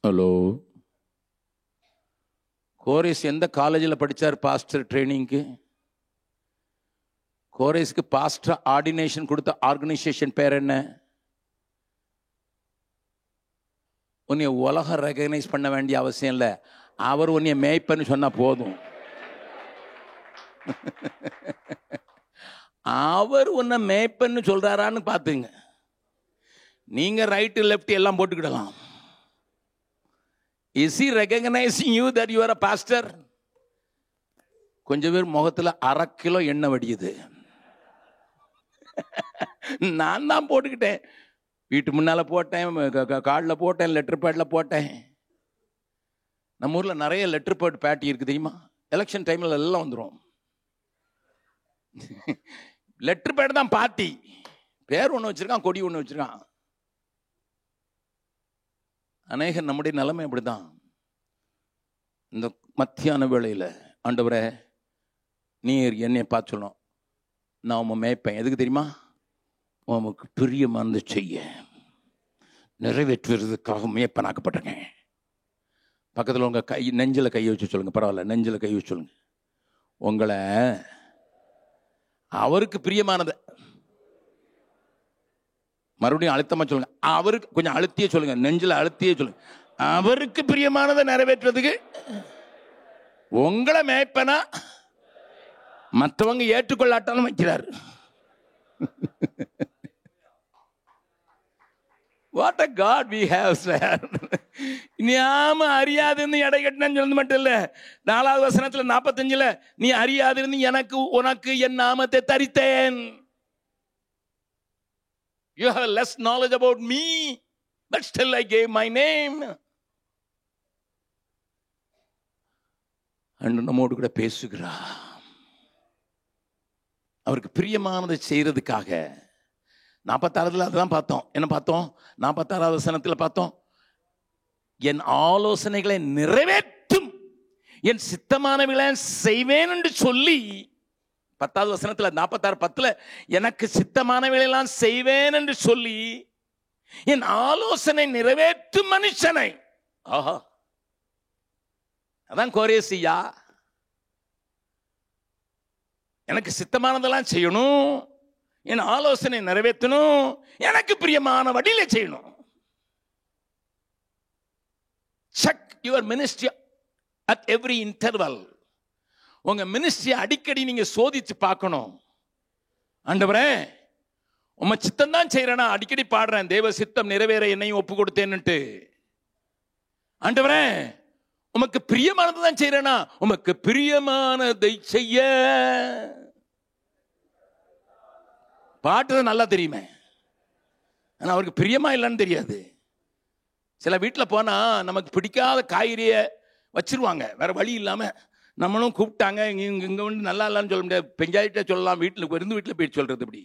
ஹலோ, கோரேஸ் எந்த காலேஜில் படித்தார் பாஸ்டர் ட்ரைனிங்க்கு? கோரேஸ்க்கு பாஸ்டர் ஆர்டினேஷன் கொடுத்த ஆர்கனைசேஷன் பேர் என்ன? உன்னை உலகம் ரெகக்னைஸ் பண்ண வேண்டிய அவசியம் இல்லை, அவர் உன்னை மேய்ப்பன்னு சொன்னா போதும். அவர் உன்னை மேய்ப்பன்னு சொல்றாரான்னு பார்த்துங்க. நீங்க ரைட்டு லெஃப்ட் எல்லாம் போட்டுக்கிடலாம். Is he recognizing you that you are a pastor? கொஞ்சம் பேர் முகத்தில் 1/2 கிலோ எண்ணெய் வடியுது. நான் தான் போட்டுக்கிட்டேன், வீட்டு முன்னால போட்டேன், கார்டில் போட்டேன், லெட்டர் பேடில் போட்டேன். நம்ம ஊரில் நிறைய லெட்டர் பேட் பேட்டி இருக்கு தெரியுமா? எலெக்ஷன் டைமில் எல்லாம் வந்துடும். லெட்டர் பேட் தான் பார்ட்டி, பேர் ஒன்று வச்சிருக்கான், கொடி ஒன்று வச்சிருக்கான். அநேக நம்முடைய நிலைமை அப்படிதான். இந்த மத்தியான வேளையில் ஆண்டவரே நீர் என்னை பார்த்து சொல்லணும், நான் உன் மேய்ப்பேன். எதுக்கு தெரியுமா? உமக்கு பிரியமானது செய்ய நிறைவேற்றுவதற்காக மேய்ப்பனாக்கப்பட்டிருக்கேன். பக்கத்தில் உங்கள் கை நெஞ்சில் கையை வச்சு சொல்லுங்க, பரவாயில்ல, நெஞ்சில் கையை வச்சு சொல்லுங்க. உங்களை அவருக்கு பிரியமானது, மறுபடியும் அழுத்தமா சொல்லுங்க, அவருக்கு கொஞ்சம் அழுத்தியே சொல்லுங்க, நெஞ்சில் அழுத்தியே சொல்லுங்க, அவருக்கு பிரியமானதை நிறைவேற்றுறதுக்கு உங்களை மேய்ப்பனா மற்றவங்க ஏற்றுக்கொள்ளாட்டாலும் வைக்கிறார். What a God we have, sir. நாம அறியாதுன்னு எடை கட்டினு சொல்றது மட்டும் இல்ல, 4வது வசனத்துல 45ல நீ அறியாதிருந்து எனக்கு உனக்கு என் நாமத்தை தரித்தேன். You have less knowledge about me, but still I gave my name. அன்று நம்மோடு கூட பேசுகிறார். அவருக்கு பிரியமானதை செய்யறதுக்காக 46ல அதுதான் பார்த்தோம். என்ன பார்த்தோம்? 46வது வசனத்தில் பார்த்தோம், என் ஆலோசனைகளை நிறைவேற்றும் என் சித்தமானவைகளை செய்வேன் என்று சொல்லி, 10வது வசனத்தில் 46:10 எனக்கு சித்தமானவைகளெல்லாம் செய்வேன் என்று சொல்லி என் ஆலோசனை நிறைவேற்றும் மனுஷனை. ஆஹா, அதான் கோரேசியா. எனக்கு சித்தமானதெல்லாம் செய்யணும், என் ஆலோசனை நிறைவேற்றணும், எனக்கு பிரியமான வழியில செய்யணும். Check your ministry at every interval. உங்க மினிஸ்ட்ரி அடிக்கடி நீங்க சோதிச்சு பார்க்கணும். ஆண்டவரே, உம்ம சித்தம் தான் செய்யறேனா, அடிக்கடி பாடுறேன், தேவ சித்தம் நிறைவேற என்னையும் ஒப்பு கொடுத்தேன்னுட்டு. ஆண்டவரே, உமக்கு பிரியமானது தான் செய்யறேனா, உமக்கு பிரியமானதை செய்ய. பாட்டு நல்லா தெரியுமே, ஆனா அவருக்கு பிரியமா இல்லைன்னு தெரியாது. சில வீட்டில் போனா நமக்கு பிடிக்காத காய்கறியை வச்சிருவாங்க, வேற வழி இல்லாம. நம்மளும் கூப்பிட்டாங்க, இங்க வந்து நல்லா இல்லைன்னு சொல்ல முடியாது, பெஞ்சாயிட்ட சொல்லலாம், வீட்டில் வீட்டில் போய் சொல்றது. இப்படி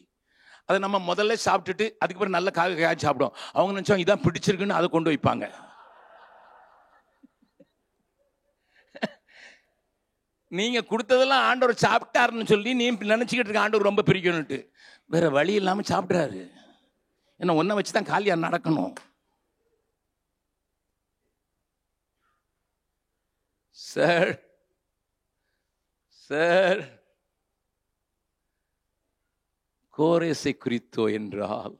அதை நம்ம முதல்ல சாப்பிட்டுட்டு அதுக்கப்புறம் நல்ல காய் சாப்பிடும். அவங்க நினைச்சோம் இதான் பிடிச்சிருக்குன்னு அதை கொண்டு வைப்பாங்க. நீங்க கொடுத்ததெல்லாம் ஆண்டவர் சாப்பிட்டாருன்னு சொல்லி நீ நினைச்சுக்கிட்டு இருக்க ஆண்டவர் ரொம்ப பிரிக்கணும்ட்டு. வேற வழி இல்லாம சாப்பிட்றாரு. ஏன்னா ஒன்ன வச்சுதான் காலியா நடக்கணும். சார் சார் கோரேசை குறித்தோ என்றால்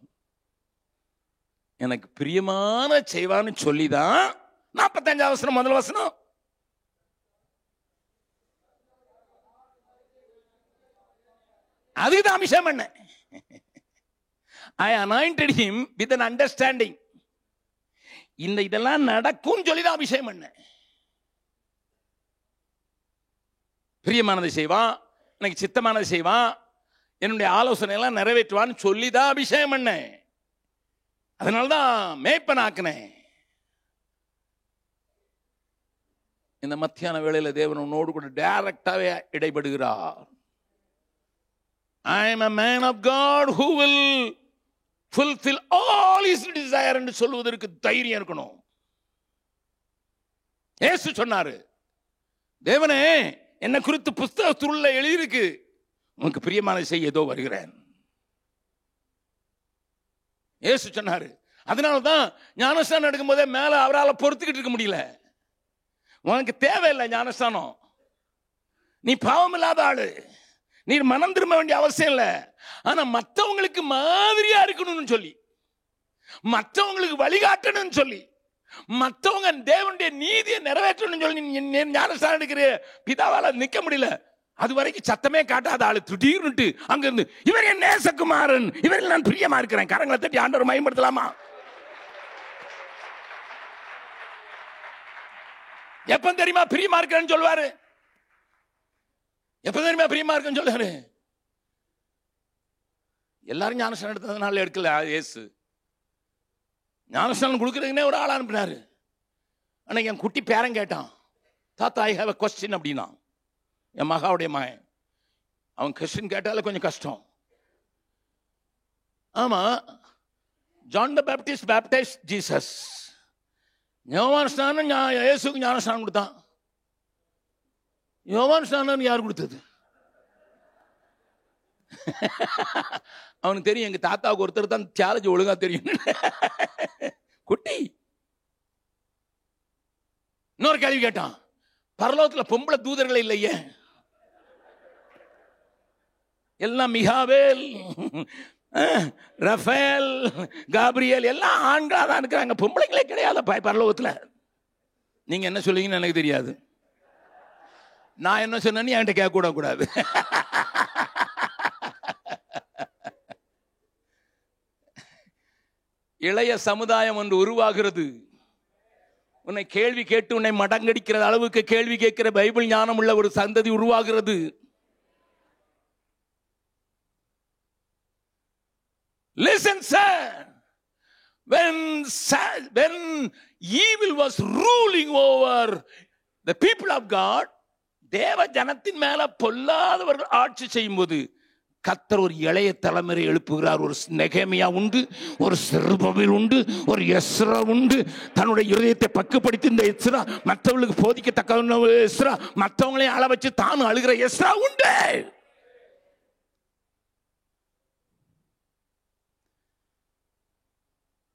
எனக்கு பிரியமான செய்வான்னு சொல்லிதான் 45 வசனம் முதல் வசனம். அதுதான் அபிஷேகம் பண்ண. I anointed him with an understanding. இதெல்லாம் நடக்கும் சொல்லிதான் அபிஷேகம் பண்ண. பிரியமானதை செய்வான், எனக்கு சித்தமானதை செய்வான், என்னுடைய ஆலோசனை எல்லாம் நிறைவேற்றுவான்னு சொல்லிதான் அபிஷேகம் பண்ண. அதனால்தான் மேய்ப்பனாக்குனேன். இந்த மத்தியான வேளையில தேவன் உன்னோடு கூட டைரக்டாவே இடைபடுகிறார். I am a man of God who will fulfill all his desire என்று சொல்வதற்கு தைரியம் இருக்கணும். இயேசு சொன்னாரு, தேவனே என்ன குறித்து புஸ்தகத்துள்ள எழுதியிருக்கு, உனக்கு பிரியமானதை செய்ய ஏதோ வருகிறேன். இயேசு சொன்னாரு. அதனால்தான் ஞானஸ்தானம் எடுக்கும் போதே மேல அவரால் பொறுத்துக்கிட்டு இருக்க முடியல. உனக்கு தேவையில்லை ஞானஸ்தானம், நீ பாவம் இல்லாத ஆளு, நீ மனம் திரும்ப வேண்டிய அவசியம் இல்லை. ஆனா மற்றவங்களுக்கு மாதிரியா இருக்கணும்னு சொல்லி, மற்றவங்களுக்கு வழிகாட்டணும்னு சொல்லி, மற்றவங்க தேவனுடைய நீதியை நிறைவேற்றணும்னு சொல்லி ஞானஸ்தானம் எடுக்கிற பிதாவால நிக்க முடியல. அது வரைக்கும் சத்தமே காட்டாத ஆளு திடீர்னுட்டு அங்க இருந்து, இவர் என் நேசகுமாரன், இவரில் நான் பிரியமா இருக்கிறேன். கரங்களை தட்டி ஆண்டவர் மகிமைப்படுத்தலாமா? எப்ப தெரியுமா பிரியமா இருக்கிறேன்னு சொல்லுவாரு? எப்ப தெரியுமா பிரியமா இருக்குன்னு சொல்லுவாரு? எல்லாரும் ஞானஸ்தானம் எடுத்ததுனால எடுக்கல. இயேசு ஞானஸ்தானம் கொடுக்கறதுக்குன்னே ஒரு ஆள் அனுப்பினாரு. அன்னைக்கு என் குட்டி பேரன் கேட்டான், தாத்தா ஐ ஹேவ் எ கொஸ்டின் அப்படின்னா. என் மகாவுடைய மகன், அவன் கொஸ்டின் கேட்டால கொஞ்சம் கஷ்டம். ஆமா, John the Baptist baptised Jesus. யோவான் ஸ்நானம் இயேசுக்கு ஞானஸ்தானம் கொடுத்தான். யோவான் ஸ்நானம் யார் கொடுத்தது? அவனுக்கு தெரியும், எங்க தாத்தாவுக்கு ஒருத்தர் தான் தியாலஜி ஒழுங்கா தெரியும். குட்டி இன்னொரு கேள்வி கேட்டான், பரலோகத்துல பொம்பளை தூதர்கள் இல்லையே, எல்லாம் மிகாவேல், ரஃபேல், காப்ரியேல் எல்லாம் ஆண்களா தான் இருக்கிறாங்க, பொம்பளைங்களே கிடையாது பரலோகத்துல. நீங்க என்ன சொல்லுவீங்கன்னு எனக்கு தெரியாது. நான் என்ன சொன்னேன்னு என்கிட்ட கேட்க கூட கூடாது. இளைய சமுதாயம் ஒன்று உருவாகிறது. உன்னை கேள்வி கேட்டு உன்னை மடங்கடிக்கிற அளவுக்கு கேள்வி கேட்கிற பைபிள் ஞானம் உள்ள ஒரு சந்ததி உருவாகிறது. Listen, sir. When evil was ruling over the people of God, தேவ ஜனத்தின் மேல பொல்லாதவர்கள் ஆட்சி செய்யும் போது கர்த்தர் ஒரு இளைய தலைமுறை எழுப்புகிறார். ஒரு நெகேமியா உண்டு, ஒரு செருபவேல் உண்டு, ஒரு எஸ்ரா உண்டு. தன்னுடைய இருதயத்தை பக்குப்படுத்தி இந்த எஸ்ரா, மற்றவர்களுக்கு போதிக்கத்தக்க எஸ்ரா, மற்றவங்களையும் அள வச்சு தானும் அழுகிற எஸ்ரா உண்டு.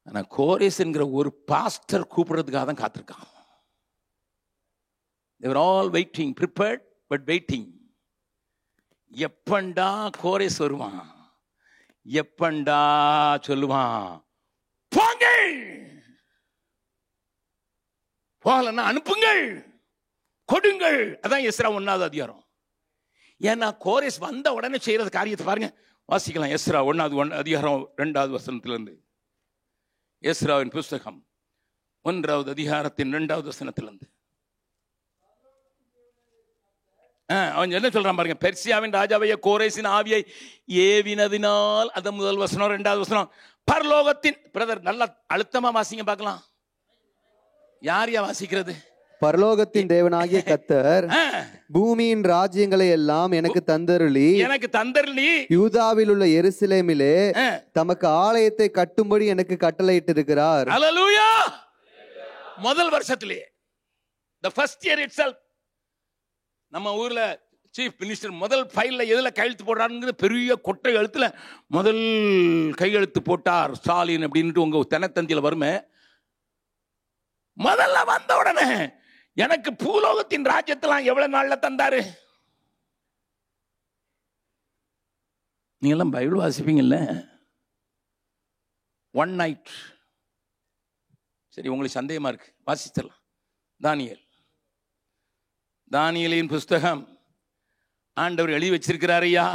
ஆனா கோரேஸ் என்கிற ஒரு பாஸ்டர் கூப்பிடுறதுக்காக தான் காத்திருக்கான். They were all waiting, prepared but waiting. எப்பண்டா கோரேஸ் வருவான், எப்பண்டா சொல்லுவான் போங்கள், போகலன்னா அனுப்புங்கள், கொடுங்கள். அதான் எஸ்ரா 1வது அதிகாரம். ஏன்னா கோரேஸ் வந்த உடனே செய்யறது காரியத்தை பாருங்க, வாசிக்கலாம். எஸ்ரா 1வது அதிகாரம் 2வது வசனத்திலிருந்து. எஸ்ராவின் புஸ்தகம் 1வது அதிகாரத்தின் 2வது வசனத்திலிருந்து அவன் என்ன சொல்றான் பாருங்க. பெர்சியாவின் ராஜாவைய கோரேசின் ஆவியை ஏவினதினால், அது முதல் வசனம். 2வது வசனம் பரலோகத்தின், பிரதர் நல்லா அழுத்தமா வாசிங்க பார்க்கலாம். யார் வாசிக்கிறது? பரலோகத்தின் தேவனாகிய கர்த்தர் பூமியின் ராஜ்யங்களை எல்லாம் எனக்கு தந்தருளி யூதாவில் உள்ள எருசலேமிலே தமக்கு ஆலயத்தை கட்டும்படி எனக்கு கட்டளையிட்டிருக்கிறார். அல்லேலூயா. முதல் வருஷத்திலே, the first year itself, நம்ம ஊர்ல சீஃப் மினிஸ்டர் முதல் ஃபைல்ல எதுல கையெழுத்து போடுறாருங்கிறது பெரிய கொட்டை எழுத்துல முதல் கையெழுத்து போட்டார் ஸ்டாலின் அப்படின்ட்டு உங்க தினத்தந்தியில வருமே. முதல்ல வந்த உடனே எனக்கு பூலோகத்தின் ராஜ்யத்தெல்லாம் எவ்வளவு நாள்ல தந்தாரு? நீங்க எல்லாம் பைபிள் வாசிப்பீங்கல்ல, 1 night. சரி, உங்களுக்கு சந்தேகமா இருக்கு, வாசிச்சிடலாம். தானியேலின் புஸ்தகம் ஆண்டவர் எழுதி வச்சிருக்கிறாரையா.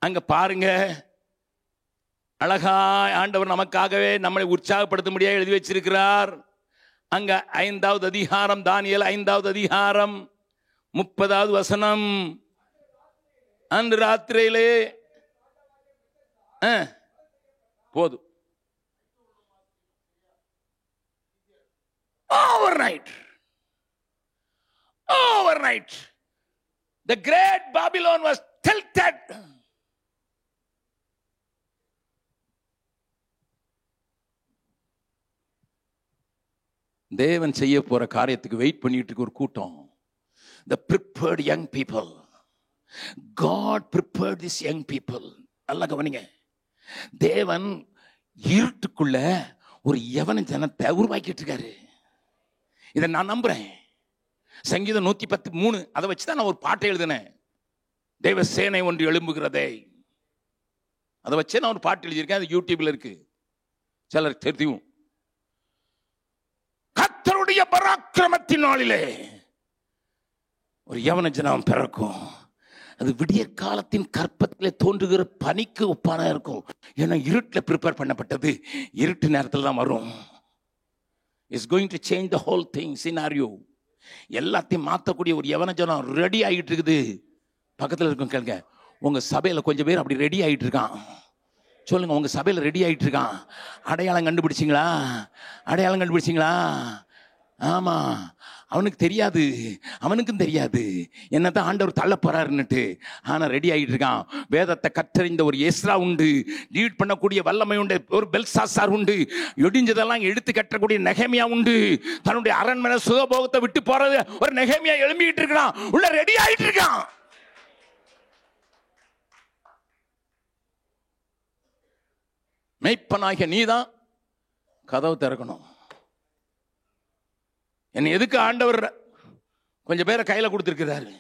அங்க பாருங்க, அழகா ஆண்டவர் நமக்காகவே நம்மளை உற்சாகப்படுத்த முடியாது எழுதி வச்சிருக்கிறார். அங்க 5வது அதிகாரம், தானியேல் 5வது அதிகாரம் 30வது வசனம். அன்று ராத்திரியிலே போதும், overnight the great Babylon was tilted. தேவன் செய்ய போற காரியத்துக்கு வெயிட் பண்ணிட்டு இருக்க ஒரு கூட்டம். The prepared young people. God prepared these young people. நல்லா கவனிங்க. தேவன் இருட்டுக்குள்ள ஒரு யவன ஜனத்தை உருவாக்கிட்டு இருக்காரு. இதை நான் நம்புறேன். சங்கீதம் 110:3 அதை வச்சுதான் நான் ஒரு பாட்டை எழுதினேன். தேவ சேனை ஒன்று எழும்புகிறதே, அதை வச்சே நான் ஒரு பாட்டு எழுதியிருக்கேன். அது யூடியூப்ல இருக்கு, சிலருக்கு தெரியும். கர்த்தருடைய பராக்கிரமத்தின் நாளிலே ஒரு யவன ஜனம் பிறக்கும். அது விடிய காலத்தின் கற்பத்திலே தோன்றுகிற பனிக்கு ஒப்பான இருக்கும். ஏன்னா இருட்டில் ப்ரிப்பேர் பண்ணப்பட்டது, இருட்டு நேரத்தில் தான் வரும். It's going to change the whole thing scenario. எல்லாத்தையும் மாற்றக்கூடிய ஒரு யவன ஜனம் ரெடி ஆகிட்டு இருக்குது. பக்கத்தில் இருக்கும் கேளுங்க, உங்க சபையில் கொஞ்சம் பேர் அப்படி ரெடி ஆகிட்டு இருக்கான். சொல்லுங்க, உங்க சபையில் ரெடி ஆகிட்டு இருக்கான். அடையாளம் கண்டுபிடிச்சிங்களா? ஆமா, அவனுக்கும் தெரியாது என்னதான் ஆண்டவர் தள்ள போறாருன்னுட்டு. ஆனா ரெடி ஆகிட்டு இருக்கான். வேதத்தை கற்றறிந்த ஒரு எஸ்ரா உண்டு, லீட் பண்ணக்கூடிய வல்லமை உண்டு, ஒரு பெல்சாசார் உண்டு, இடிஞ்சதெல்லாம் எடுத்து கட்டக்கூடிய நெகேமியா உண்டு. தன்னுடைய அரண்மனை சுகபோகத்தை விட்டு போறது ஒரு நெகேமியா எழும்பிட்டு இருக்கான், உள்ள ரெடி ஆகிட்டு இருக்கான். மெய்ப்பனாகிய நீதான் கதவு திறக்கணும். என்ன எதுக்கு ஆண்டவர் கொஞ்சம் பேரை கையில கொடுத்திருக்கிறாரு?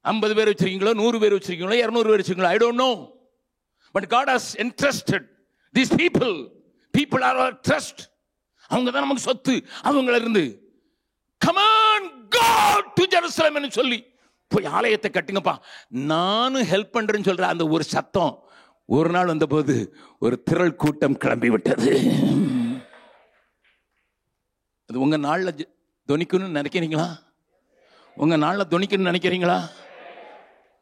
50 பேர் வச்சிருக்கீங்களோ, 100 பேர் வச்சிருக்கீங்களோ, 200 பேர் வச்சிருக்கீங்களோ, I don't know. But God has entrusted these people. People are our trust. அவங்க தான் நமக்கு சொத்து. அவங்கள இருந்து come on go to Jerusalem ன்னு சொல்லி போய் ஆலயத்தை கட்டுங்கப்பா, நானும் ஹெல்ப் பண்றேன்னு சொல்ற அந்த ஒரு சத்தம் ஒரு நாள் வந்தபோது ஒரு திரள் கூட்டம் கிளம்பி விட்டது. அது உங்க நாள்ல தொனிக்கணும்னு நினைக்கிறீங்களா? உங்க நாள்ல தொனிக்கணும்னு நினைக்கிறீங்களா?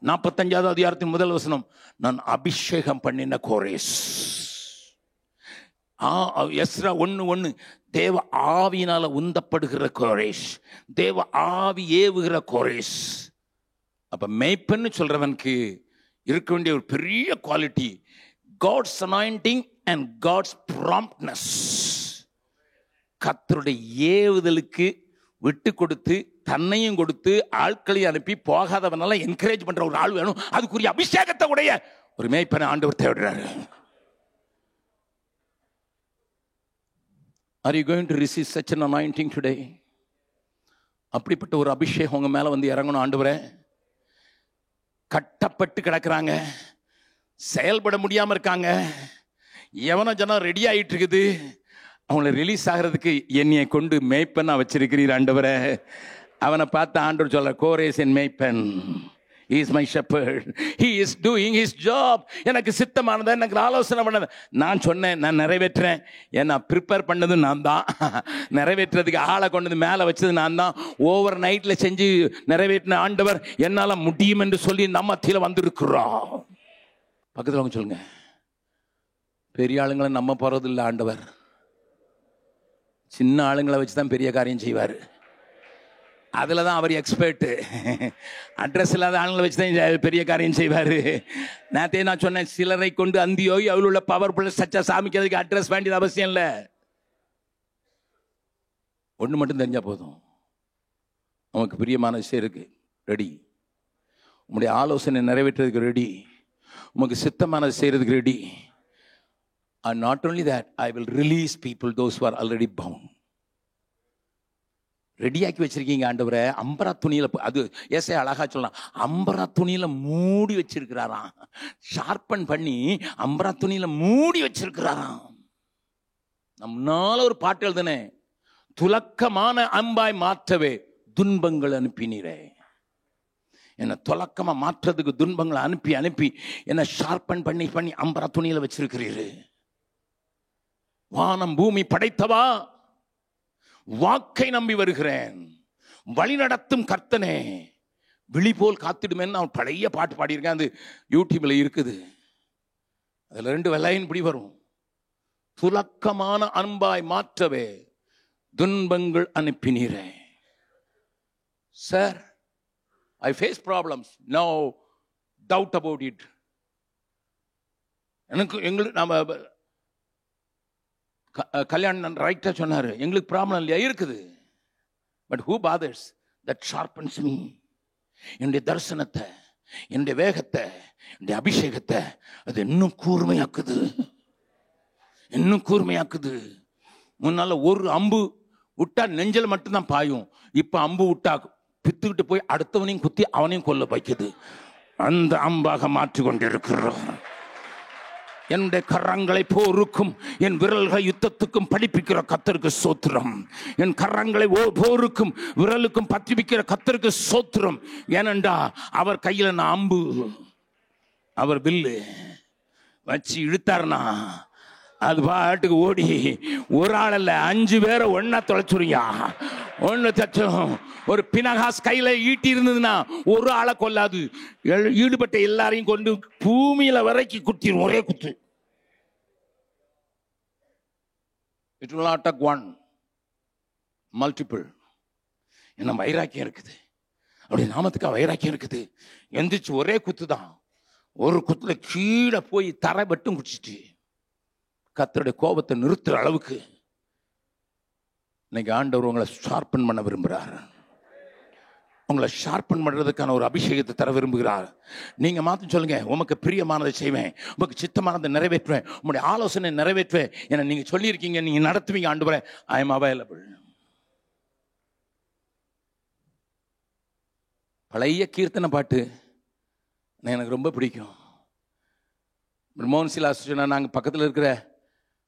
45வது அதிகாரத்தின் முதல் வசனம், நான் அபிஷேகம் பண்ணின கோரேஸ். எஸ்ரா 1:1, தேவ ஆவியினால உந்தப்படுகிற கோரேஸ், தேவ ஆவி ஏவுகிற கோரேஸ். அப்ப மேய்ப்பன்னு சொல்றவனுக்கு இருக்க வேண்டிய ஒரு பெரிய quality, God's anointing and God's promptness. கர்த்தருடைய ஏவுதலுக்கு விட்டு கொடுத்து தன்னையும் கொடுத்து ஆட்களை அனுப்பி போகாதவனால என்கரேஜ் பண்ற ஒரு ஆள் வேணும். அதுக்குரிய அபிஷேகத்தை உடைய ஒரு மேய்ப்பனை ஆண்டவர் தேடுறாரு. Are you going to receive such an anointing today? அப்படிப்பட்ட ஒரு அபிஷேகம் உங்க மேல வந்து இறங்கணும். ஆண்டவரே, கட்டப்பட்டு கிடக்குறாங்க, செயல்பட முடியாம இருக்காங்க, எவனோ ஜனம் ரெடி ஆகிட்டு இருக்குது, அவங்கள ரிலீஸ் ஆகிறதுக்கு என்னையை கொண்டு மேய்ப்பன் வச்சிருக்கிறீர் ஆண்டவரே. அவனை பார்த்து ஆண்டவர் சொல்ற, கோரேஸ் என் மேய்ப்பன், he is my shepherd, he is doing his job. எனக்கு சித்தமானதை எனக்கு ஆலோசனை பண்ணது நான் சொன்னேன், நான் நிறைவேற்றேன். ஏன்னா ப்ரிப்பேர் பண்ணது நான் தான், நிறைவேற்றுறதுக்கு ஆளை கொண்டது மேலே வச்சது நான் தான். ஓவர் நைட்டில் செஞ்சு நிறைவேற்றின ஆண்டவர் என்னால் முடியும் என்று சொல்லி நம்ம மத்தியில் வந்திருக்கிறோம். பக்கத்தில் அவங்க சொல்லுங்க, பெரிய ஆளுங்களை நம்ம போகிறது இல்லை ஆண்டவர், சின்ன ஆளுங்களை வச்சு தான் பெரிய காரியம் செய்வார். அதில் தான் அவர் எக்ஸ்பர்ட்டு. அட்ரஸ் இல்லாத ஆளுங்களை வச்சு தான் பெரிய காரியம் செய்வார். நேற்றே நான் சொன்னேன், சிலரை கொண்டு அந்தியோய் அவள் உள்ள பவர் பிளஸ் சச்சா சாமிக்கிறதுக்கு அட்ரஸ் வேண்டியது அவசியம் இல்லை. ஒன்று மட்டும் தெரிஞ்சால் போதும், நமக்கு பிரியமான விஷயம் இருக்கு, ரெடி. உங்களுடைய ஆலோசனை நிறைவேற்றுறதுக்கு ரெடி, உமக்கு சித்தமானது செய்கிறதுக்கு ready. And not only that, I will release people, those who are already bound. ரெடியாக்கி வச்சிருக்கீங்க ஆண்டவரே. அம்பரா துணியில, அது ஏசை அழகா சொல்லலாம், அம்பரா துணியில மூடி வச்சிருக்கிறாராம். ஷார்பன் பண்ணி அம்பரா துணியில மூடி வச்சிருக்கிறாராம். நம்மனால ஒரு பாட்டு எழுதுனே, துலக்கமான அம்பாய் மாற்றவே துன்பங்கள் அனுப்பினீரே. என்னை துலக்கமா மாற்றதுக்கு துன்பங்களை அனுப்பி அனுப்பி என்னை ஷார்பன் பண்ணி பண்ணி அம்பரா துணியில வச்சிருக்கிறீரு. வானம் பூமி படைத்தவா, வாக்கை நம்பி வருகிறேன், வழி நடத்தும் கர்த்தனே, விழி போல் காத்திடுமேன்னு நான் பழைய பாட்டு பாடியிருக்கேன், அது யூடியூப்ல இருக்குது. அதுல 2 வெள்ளையின் இப்படி வரும், துலக்கமான அன்பாய் மாற்றவே துன்பங்கள் அனுப்பினீரே. Sir, I face problems, no doubt about it. எங்களுக்கு நம்ம கல்யாணம் ரைட்டா சொன்னாரு, எங்களுக்கு ப்ராப்ளம் இல்லையா? இருக்குது. But who bothers? That sharpens me. என்னுடைய தரிசனத்தை, என்னுடைய வேகத்தை, என்னுடைய அபிஷேகத்தை அது இன்னும் கூர்மையாக்குது, இன்னும் கூர்மையாக்குது. முன்னால ஒரு அம்பு விட்டா நெஞ்சல் மட்டும்தான் பாயும், இப்ப அம்பு விட்டா பித்துக்கிட்டு போய் அடுத்தவனையும் குத்தி அவனையும் கொல்ல வைக்குது. அந்த அம்பாக மாற்றி கொண்டிருக்கிறோம். என்னுடைய கரங்களை போருக்கும் என் விரல்களை யுத்தத்துக்கும் படிப்பிக்கிற கர்த்தருக்கு ஸ்தோத்திரம். என் கரங்களை போருக்கும் விரலுக்கும் பற்றிப்பிக்கிற கர்த்தருக்கு ஸ்தோத்திரம். ஏனென்றா அவர் கையில நான் அம்பு, அவர் வில்லு வச்சு இழுத்தாருனா அது பாட்டுக்கு ஓடி ஒரு ஆள் அல்ல 5 பேரை ஒன்னா தொலைச்சுருயா. ஒன்னு தச்சும். ஒரு பினகாஸ் கையில ஈட்டி இருந்ததுன்னா ஒரு ஆளை கொல்லாது, ஈடுபட்ட எல்லாரையும் கொண்டு பூமியில வரைக்கும் குத்திரும், ஒரே குத்து. It will not take one, multiple. என்ன வைராக்கியம் இருக்குது, அப்படி நாமத்துக்கு வைராக்கியம் இருக்குது. எந்திரிச்சு ஒரே குத்து தான், ஒரு குத்துல கீழே போய் தரை மட்டும் குடிச்சிட்டு கர்த்தருடைய கோபத்தை நிறுத்துற அளவுக்கு இன்னைக்கு ஆண்டவர் உங்களை ஷார்பன் பண்ண விரும்புகிறார். உங்களை ஷார்பன் பண்றதுக்கான ஒரு அபிஷேகத்தை தர விரும்புகிறார். நீங்க மாத்திரம் சொல்லுங்க, உமக்கு பிரியமானதை செய்வேன், உமக்கு சித்தமானதை நிறைவேற்றுவேன், உங்களுடைய ஆலோசனை நிறைவேற்றுவேன் என நீங்க சொல்லியிருக்கீங்க, நீங்க நடத்துவீங்க ஆண்டவரே. I am available. பழைய கீர்த்தனை பாட்டு எனக்கு ரொம்ப பிடிக்கும். மோகன் சிலாஸ் சொன்னா, நாங்கள் பக்கத்தில் இருக்கிற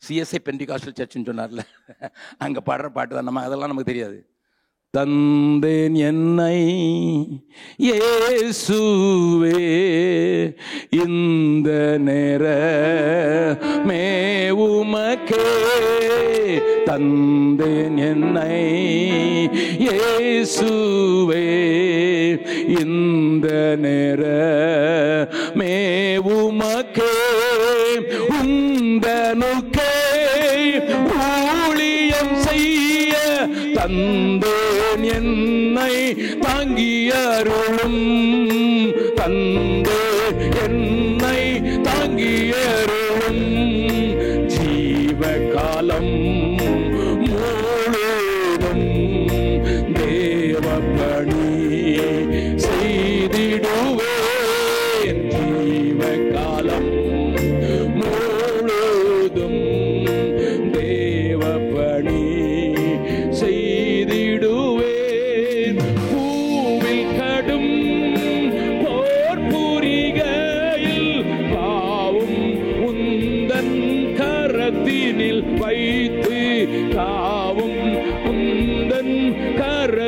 சிஎஸ்ஐ பெண்டிகாஸ்டல் சர்ச்சுன்னு சொன்னார்ல, அங்கே பாடுற பாட்டு தான். நம்ம அதெல்லாம் நமக்கு தெரியாது. தந்தேன் என்னை இயேசுவே இந்த நேரமே உமக்கே, தந்தேன் என்னை இயேசுவே இந்த நேரமே உமக்கே, உந்தனுக்கே ஊழியம் செய்ய தந்தேன் என்னை தாங்கியருளும், தந்தே என்னை தாங்கியருளும். ஜீவகாலம் முழுவதும் தேவபணி செய்திடுவேன், ஜீவகாலம்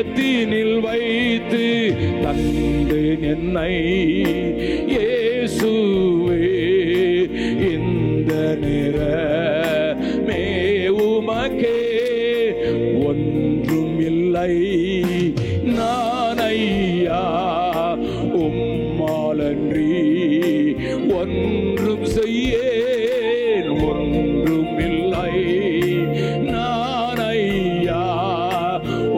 கரத்தினில் வைத்து தந்தேன் என்னை இயேசுவே. இந்த நேரமே உமக்கே ஒன்றும் இல்லை நான் ஐயா, உம்மாலன்றி ஒன்றும் செய்யேன். ஒன்றும் இல்லை நான் ஐயா,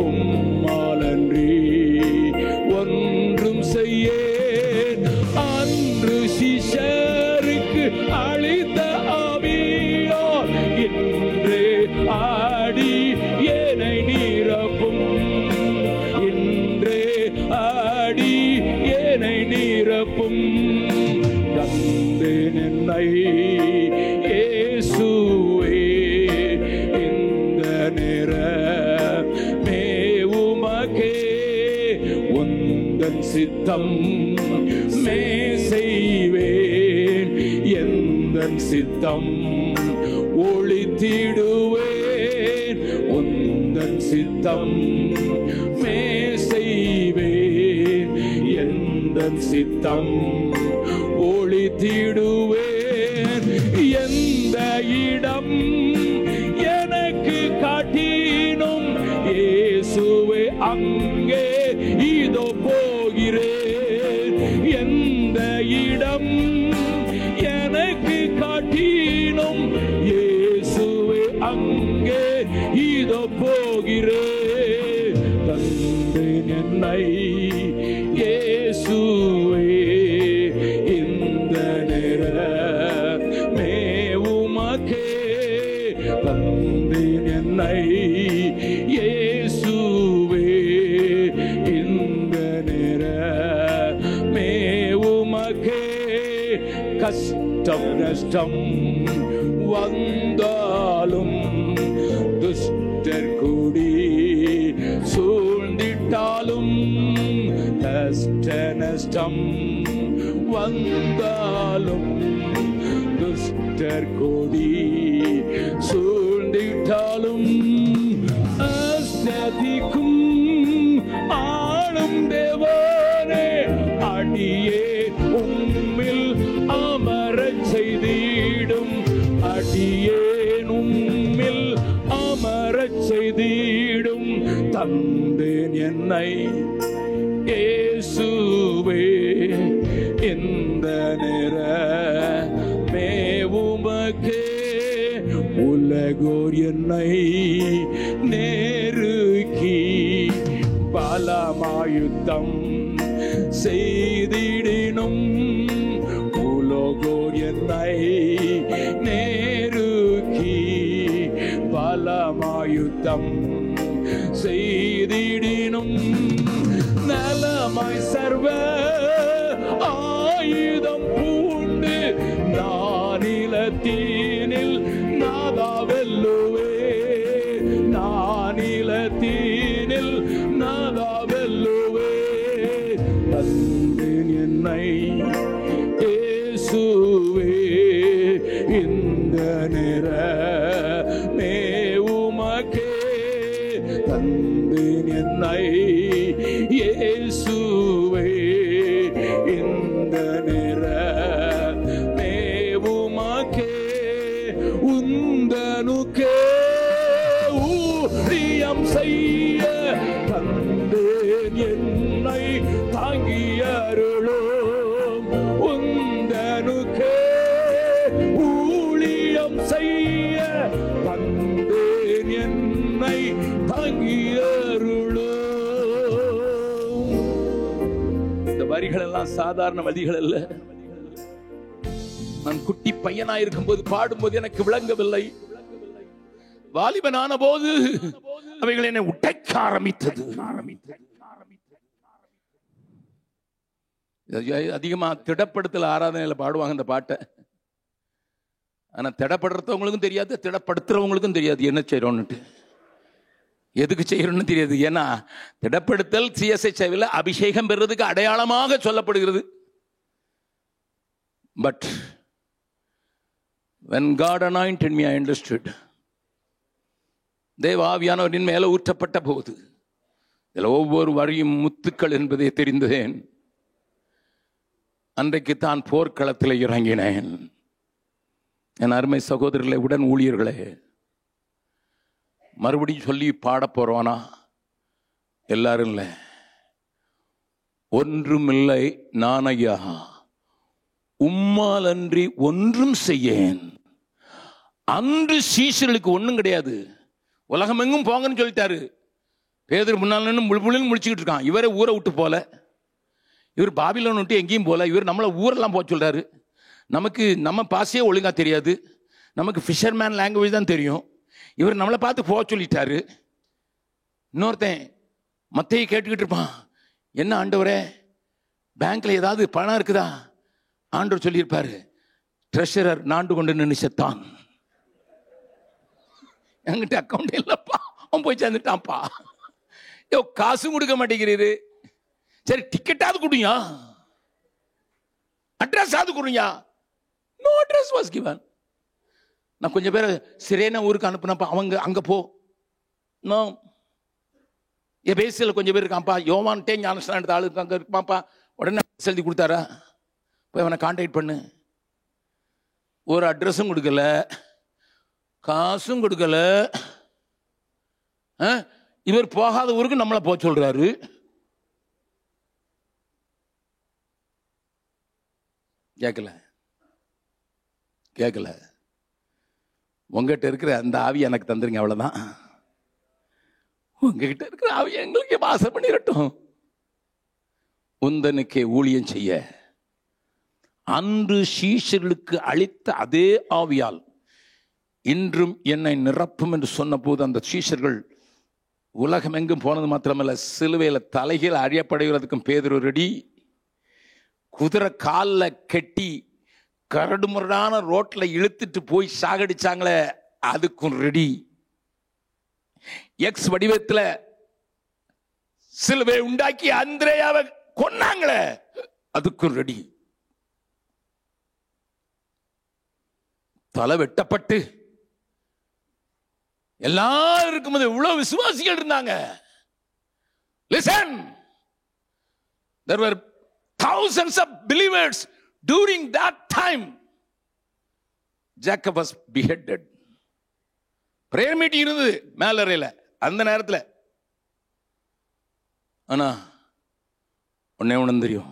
உம்மாலன்றி ஒன்றும் செய்யேன். அன்று சிஷ்யருக்கு அளித்த ஆவியோ இன்று ஆடி என்னை நிரப்பும். இன்றே ஆடி என்னை நிரப்பும். தந்தேன் என்னை இயேசுவே. இந்த நேரமே உமக்கே உந்தன் சித்தம் மே செய்வேன். எந்தன் சித்தம் ஒளித்திடுவேன். உந்தன் சித்தம் மே செய்வேன். எந்தன் சித்தம் ஒளித்திடுவேன். எந்த இடம் எனக்கு காட்டினும் இயேசுவே அங்கே இதோ போகிறேன். எந்த இடம் எனக்கு காட்டினும் இயேசுவே அங்கே இதோ போகிறேன். தந்தேன் என்னை இயேசுவே. இந்த நேரமே உமக்கே தந்தேன் என்னை இயேசுவே. இந்த நேரமே உமக்கே. கஷ்டம் நஷ்டம் வந்தாலும் துஷ்டர் கூடி சூழ்ந்திட்டாலும், கஷ்ட நஷ்டம் வந்தாலும் துஷ்டர் கூடி சூழ்ந்திட்டாலும், அஸ்திக்கும் ஆளும் தேவனே அடியே உம்மில் அமரச் செய்திடும். அடியேன் உம்மில் அமரச் செய்திடும். தந்தேன் என்னை இயேசுவே. இந்த நேரமே உமக்கே உலகோர் என்னை நேருக்கி பலமாயுத்தம் செய்திடினும். உலகோர் என்னை நேருக்கி பலமாயுத்தம் செய்திடினும். நலமாய் சர்வ ஆயுதம் பூண்டு நானிலத்தீனில் நாதாவெல்லுவே. நானிலத்தீனில் நாதாவெல்லுவே. தந்தேன் என்னை இயேசுவே. இந்த நேரமே உமக்கே தந்தேன் என்னை இயேசுவே. இந்த நேரமே உமக்கே உந்தனுக்கே ஊழியம் செய்ய தந்தேன் என்னை தாங்கிய அருளும். உந்தனுக்கே ஊழியம் செய்ய தந்தேன் என்னை தாங்கிய அருளும். இந்த வரிகள் எல்லாம் சாதாரண வரிகள் அல்ல. நான் குட்டி பையனா இருக்கும் போது பாடும்போது எனக்கு விளங்கவில்லை. வாலிபனான போது அவைகள் என்னை உடைக்க ஆரம்பித்தது. அதிகமா திடப்படுத்தல் ஆராதனையில பாடுவாங்க இந்த பாட்டை. ஆனா திடப்படுறவங்களுக்கும் தெரியாது, திடப்படுத்துறவங்களுக்கும் தெரியாது என்ன செய்யறோம்னுட்டு, எதுக்கு செய்யறோம்னு தெரியாது. ஏன்னா திடப்படுத்தல் சிஎஸ்ஐ சேவையில் அபிஷேகம் பெறுறதுக்கு அடையாளமாக சொல்லப்படுகிறது. But when God anointed me, I understood. தேவ ஆவியானவரின் மேல ஊற்றப்பட்ட போது இதில் ஒவ்வொரு வரியும் முத்துக்கள் என்பதை தெரிந்தேன். அன்றைக்கு தான் போர்க்களத்தில் இறங்கினேன். என் அருமை சகோதரர்களே, உடன் ஊழியர்களே, மறுபடியும் சொல்லி பாட போறோனா? எல்லாரும் இல்லை. ஒன்றுமில்லை நான் ஐயா, உம்மால் அன்றி ஒன்றும் செய்யேன். அன்று சீஷர்களுக்கு ஒன்றும் கிடையாது. உலகம் எங்கும் போங்கன்னு சொல்லிட்டாரு. பேதுரு முன்னால் நின்று முழுன்னு முடிச்சுக்கிட்டு இருக்கான். இவரே ஊரை விட்டு போல, இவர் பாபிலோன் விட்டு எங்கேயும் போல. இவர் நம்மளை ஊரெல்லாம் போக சொல்றாரு. நமக்கு நம்ம பாசையே ஒழுங்கா தெரியாது. நமக்கு ஃபிஷர்மேன் லாங்குவேஜ் தான் தெரியும். இவர் நம்மளை பார்த்து போக சொல்லிட்டாரு. இன்னொருத்தன் மத்தையை கேட்டுக்கிட்டு இருப்பான், என்ன ஆண்டவரே, பேங்க்ல ஏதாவது பணம் இருக்குதா? ஆண்டவர் சொல்லியிருப்பாரு, ட்ரெஷரர் நாண்டு கொண்டு நின்று செத்தான், என்கிட்ட அக்கௌண்ட் இல்லப்பா, அவன் போய் சேர்ந்துட்டான்ப்பா. காசும் கொடுக்க மாட்டேங்கிறீரு. சரி டிக்கெட்டாவது கொடுங்க, அட்ரஸ் ஆவது கொடுங்க. No address was given. நான் கொஞ்சம் பேர் சிரேனா ஊருக்கு அனுப்புனப்பா, அவங்க அங்க போ. நோ. என் பேசியில் கொஞ்சம் பேர் இருக்கான்ப்பா, யோவான்ட்டே ஞானஸ்தானம் எடுத்த ஆளுக்கு அங்கே இருப்பான்ப்பா. உடனே எழுதி கொடுத்தாரா, போய் அவனை கான்டாக்ட் பண்ணு. ஒரு அட்ரஸும் கொடுக்கல, காசும் கொடுக்கல. இவர் போகாத ஊருக்கு நம்மளை போக சொல்றாரு. கேட்கல கேட்கல. உங்ககிட்ட இருக்கிற அந்த ஆவி எனக்கு தந்துருங்க, அவ்வளவுதான். உங்ககிட்ட இருக்கிற ஆவி எங்களுக்கு வாசம் பண்ணிடட்டும். உந்தனுக்கே ஊழியம் செய்ய அன்று சீஷர்களுக்கு அளித்த அதே ஆவியால் இன்றும் என்னை நிரப்பும் என்று சொன்ன போது, அந்த சீஷர்கள் உலகம் எங்கும் போனது மாத்திரமல்ல, சிலுவையில் தலைகீழ் அழியப்படுகிறதுக்கும் பேதுரு ரெடி. குதிரை காலில் கட்டி கரடு முரடான ரோட்ல இழுத்துட்டு போய் சாகடிச்சாங்களே, அதுக்கும் ரெடி. எக்ஸ் வடிவத்தில் சிலுவை உண்டாக்கி அந்திரேயாவை கொன்னாங்களே, அதுக்கும் ரெடி. தலை வெட்டப்பட்டு எல்லாரும் இருக்கும்போது இவ்வளவு விசுவாசிகள் இருந்தாங்க. Listen, there were thousands of believers during that time. Jacob was beheaded. Prayer meeting இருந்தது மேலறையில் அந்த நேரத்தில். ஆனா ஒன்னே ஒன்று தெரியும்,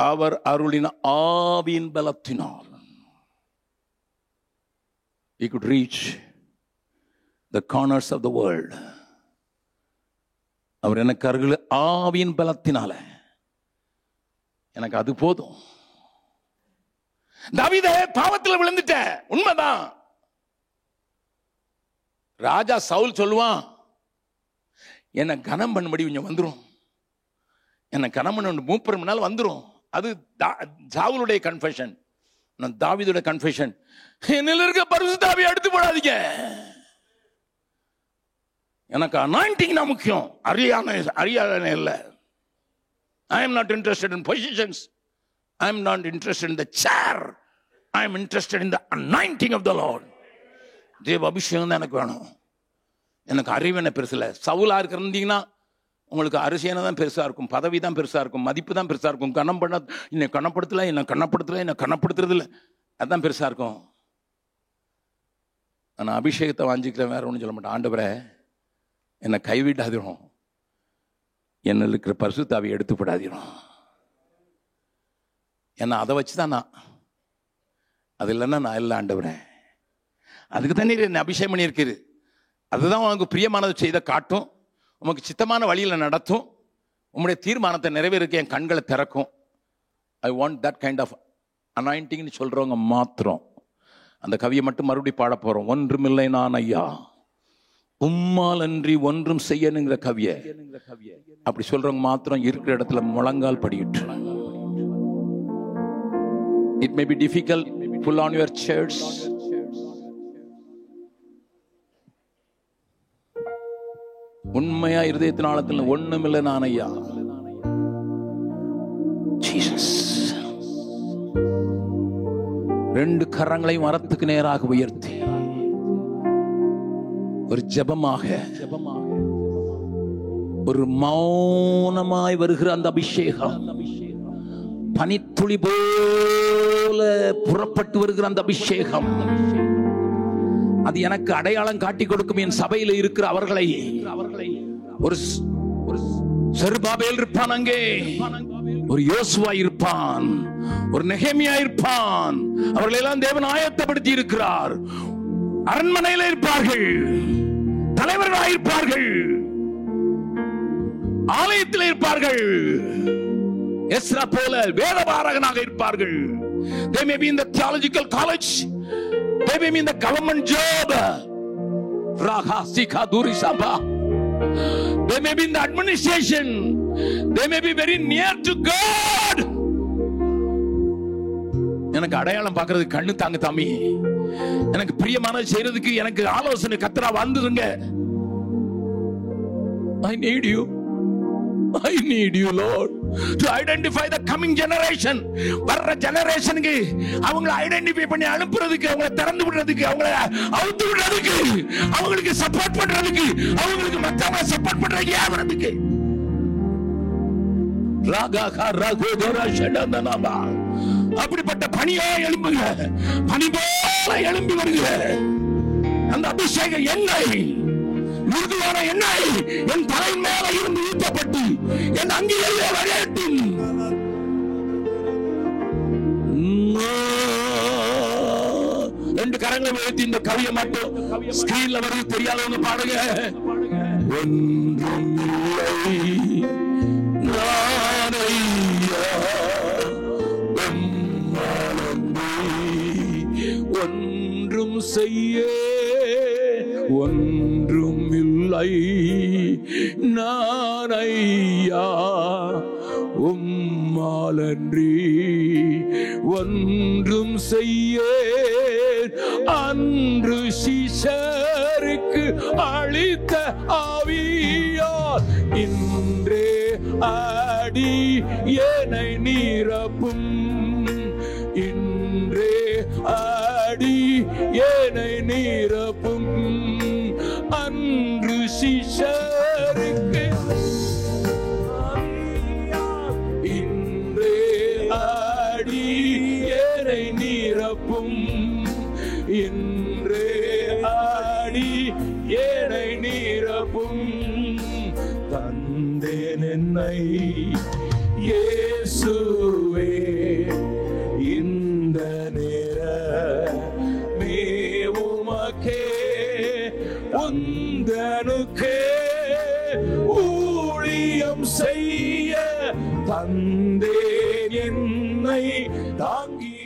அவர் அருளின ஆவியின் பலத்தினால் he could reach the corners of the world. அவர் எனக்கு அருள் ஆவியின் பலத்தினால எனக்கு அது போதும். தாவீதே பாவத்தில் விழுந்துட்ட, உண்மைதான். ராஜா சவுல் சொல்லுவான், என்னை கனம் பண்ணும்படி கொஞ்சம் வந்துடும், என்னை கனம் பண்ண மூப்பர் முன்னால் வந்துடும். அது சாவுலுடைய கன்ஃபெஷன், தாவீதுடைய கன்ஃபெஷன். என்னில் இருக்க பரிசுத்த ஆவியை எடுத்து போடாதீங்க, எனக்கு அனாயிண்டிங் தான் முக்கியம், அறியாமை இல்லை. I am not interested in positions. I am not interested in the chair. I am interested in the anointing of the Lord. தேவ அபிஷேகம் தான் எனக்கு வேணும். எனக்கு அறிவனை பெருசு இல்லை. சவுலா இருந்தீங்கன்னா உங்களுக்கு அரசியனை தான் பெருசா இருக்கும், பதவி தான் பெருசா இருக்கும், மதிப்பு தான் பெருசா இருக்கும். கணம் பண்ண என்னை கணப்படுத்துறது இல்லை, அதுதான் பெருசா இருக்கும். நான் அபிஷேகத்தை வாஞ்சிக்கிறேன், வேற ஒன்றும் சொல்ல மாட்டேன். ஆண்டவரே என்னை கைவிடாதிரும், என்ன இருக்கிற பரிசுத்தாவை எடுத்து போடாதிரும். ஏன்னா அதை வச்சுதான் நான், அது இல்லைன்னா நான் இல்லை ஆண்டவரே. அதுக்கு தானே என்னை அபிஷேகம் பண்ணியிருக்குது. அதுதான் உனக்கு பிரியமானதை செய்த காட்டும், உனக்கு சித்தமான வழியில் நடத்தும், உங்களுடைய தீர்மானத்தை நிறைவேறிக்க என் கண்களை திறக்கும். I want that kind of அனாயிண்டிங்னு சொல்றவங்க மாத்திரம் அந்த கவியை மட்டும் மறுபடியும் பாட போறோம். ஒன்றுமில்லை நான் ஐயா, உம்மால் அன்றி ஒன்றும் செய்யணுங்கிற கவியை அப்படி சொல்றவங்க மாத்திரம் இருக்கிற இடத்துல முழங்கால் படியிட்டு. It may be difficult, pull on your chairs. உண்மையா இருதயத்தின் ஆழத்தில் ஒண்ணுமில்லை நான் ஐயா, ஜீசஸ். ரெண்டு கரங்களை மரத்துக்கு நேராக உயர்த்தி ஒரு ஜெபமாக ஒரு மௌனமாய் வருகிற அந்த அபிஷேகம், பனித்துளி போல புறப்பட்டு வருகிற அந்த அபிஷேகம், அது எனக்கு அடையாளம் காட்டி கொடுக்கும். என் சபையில் இருக்கிற அவர்களை ஒரு செருபாபேல் இருப்பான், அங்கே ஒரு யோசுவா இருப்பான், ஒரு நெகேமியா இருப்பான். அவர்களை எல்லாம் தேவன் ஆயத்தப்படுத்தி இருக்கிறார். அரண்மனையில் இருப்பார்கள், தலைவர்களாக இருப்பார்கள், ஆலயத்தில் இருப்பார்கள், எஸ்ரா போல வேதபாரகனாக இருப்பார்கள். They may be in the theological college, they may be in the government job, raha sikha duri sabha, they may be in the administration, they may be very near to God. எனக்கு அடையாளம் பார்க்கிறதுக்கு கண்ணு தாங்க தாமி, எனக்கு பிரியமானது செய்யறதுக்கு எனக்கு ஆலோசனை கத்தரா வந்துருங்க. I need you, I need you Lord to identify the coming generation. வர்ற ஜெனரேஷனுக்கு அவங்களை ஐடென்டிஃபை பண்ணி அனுப்புறதுக்கு, அவங்களை திறந்து விடுறதுக்கு, அவங்களை அவுத்து விடுறதுக்கு, அவங்களுக்கு சப்போர்ட் பண்றதுக்கு, அவங்களுக்கு மத்தவங்க சப்போர்ட் பண்றதுக்கு ஏவறதுக்கு. ராகா ரகுதரா ஷடந்தனபா, அப்படிப்பட்ட பணியா எழும்புங்க, பனி போல எழும்பி வருகிற அந்த அபிஷேக எண்ணெய், மிருதுவான எண்ணெய் என் தலை மேல இருந்து ஊற்றப்பட்டு என் அங்கிலே வரையட்டும். ரெண்டு கரங்களை உயர்த்தி இந்த கவியை மட்டும் ஸ்கிரீன்ல வருது தெரியாதவங்க பாடுங்க. ஒன்றும் இல்லை நானையா ஒன்றும் செய்ய ஒன்றும் இல்லை நானையா உம்மாலன்றி ஒன்றும் செய்ய. அன்று சீஷருக்கு அளித்த ஆவியார் இன்றே அடி என்னை நிரப்பும், இன்றே அடி என்னை நிரப்பும். அன்று சீஷருக்கு இன்றே அடி என்னை நிரப்பும், இன்றே அடி என்னை நிரப்பும். தந்தேன் என்னை இயேசுவே இந்த நேரமே உமக்கே உந்தனுக்கே ஊழியம் செய்ய தந்தேன் என்னை தாங்கி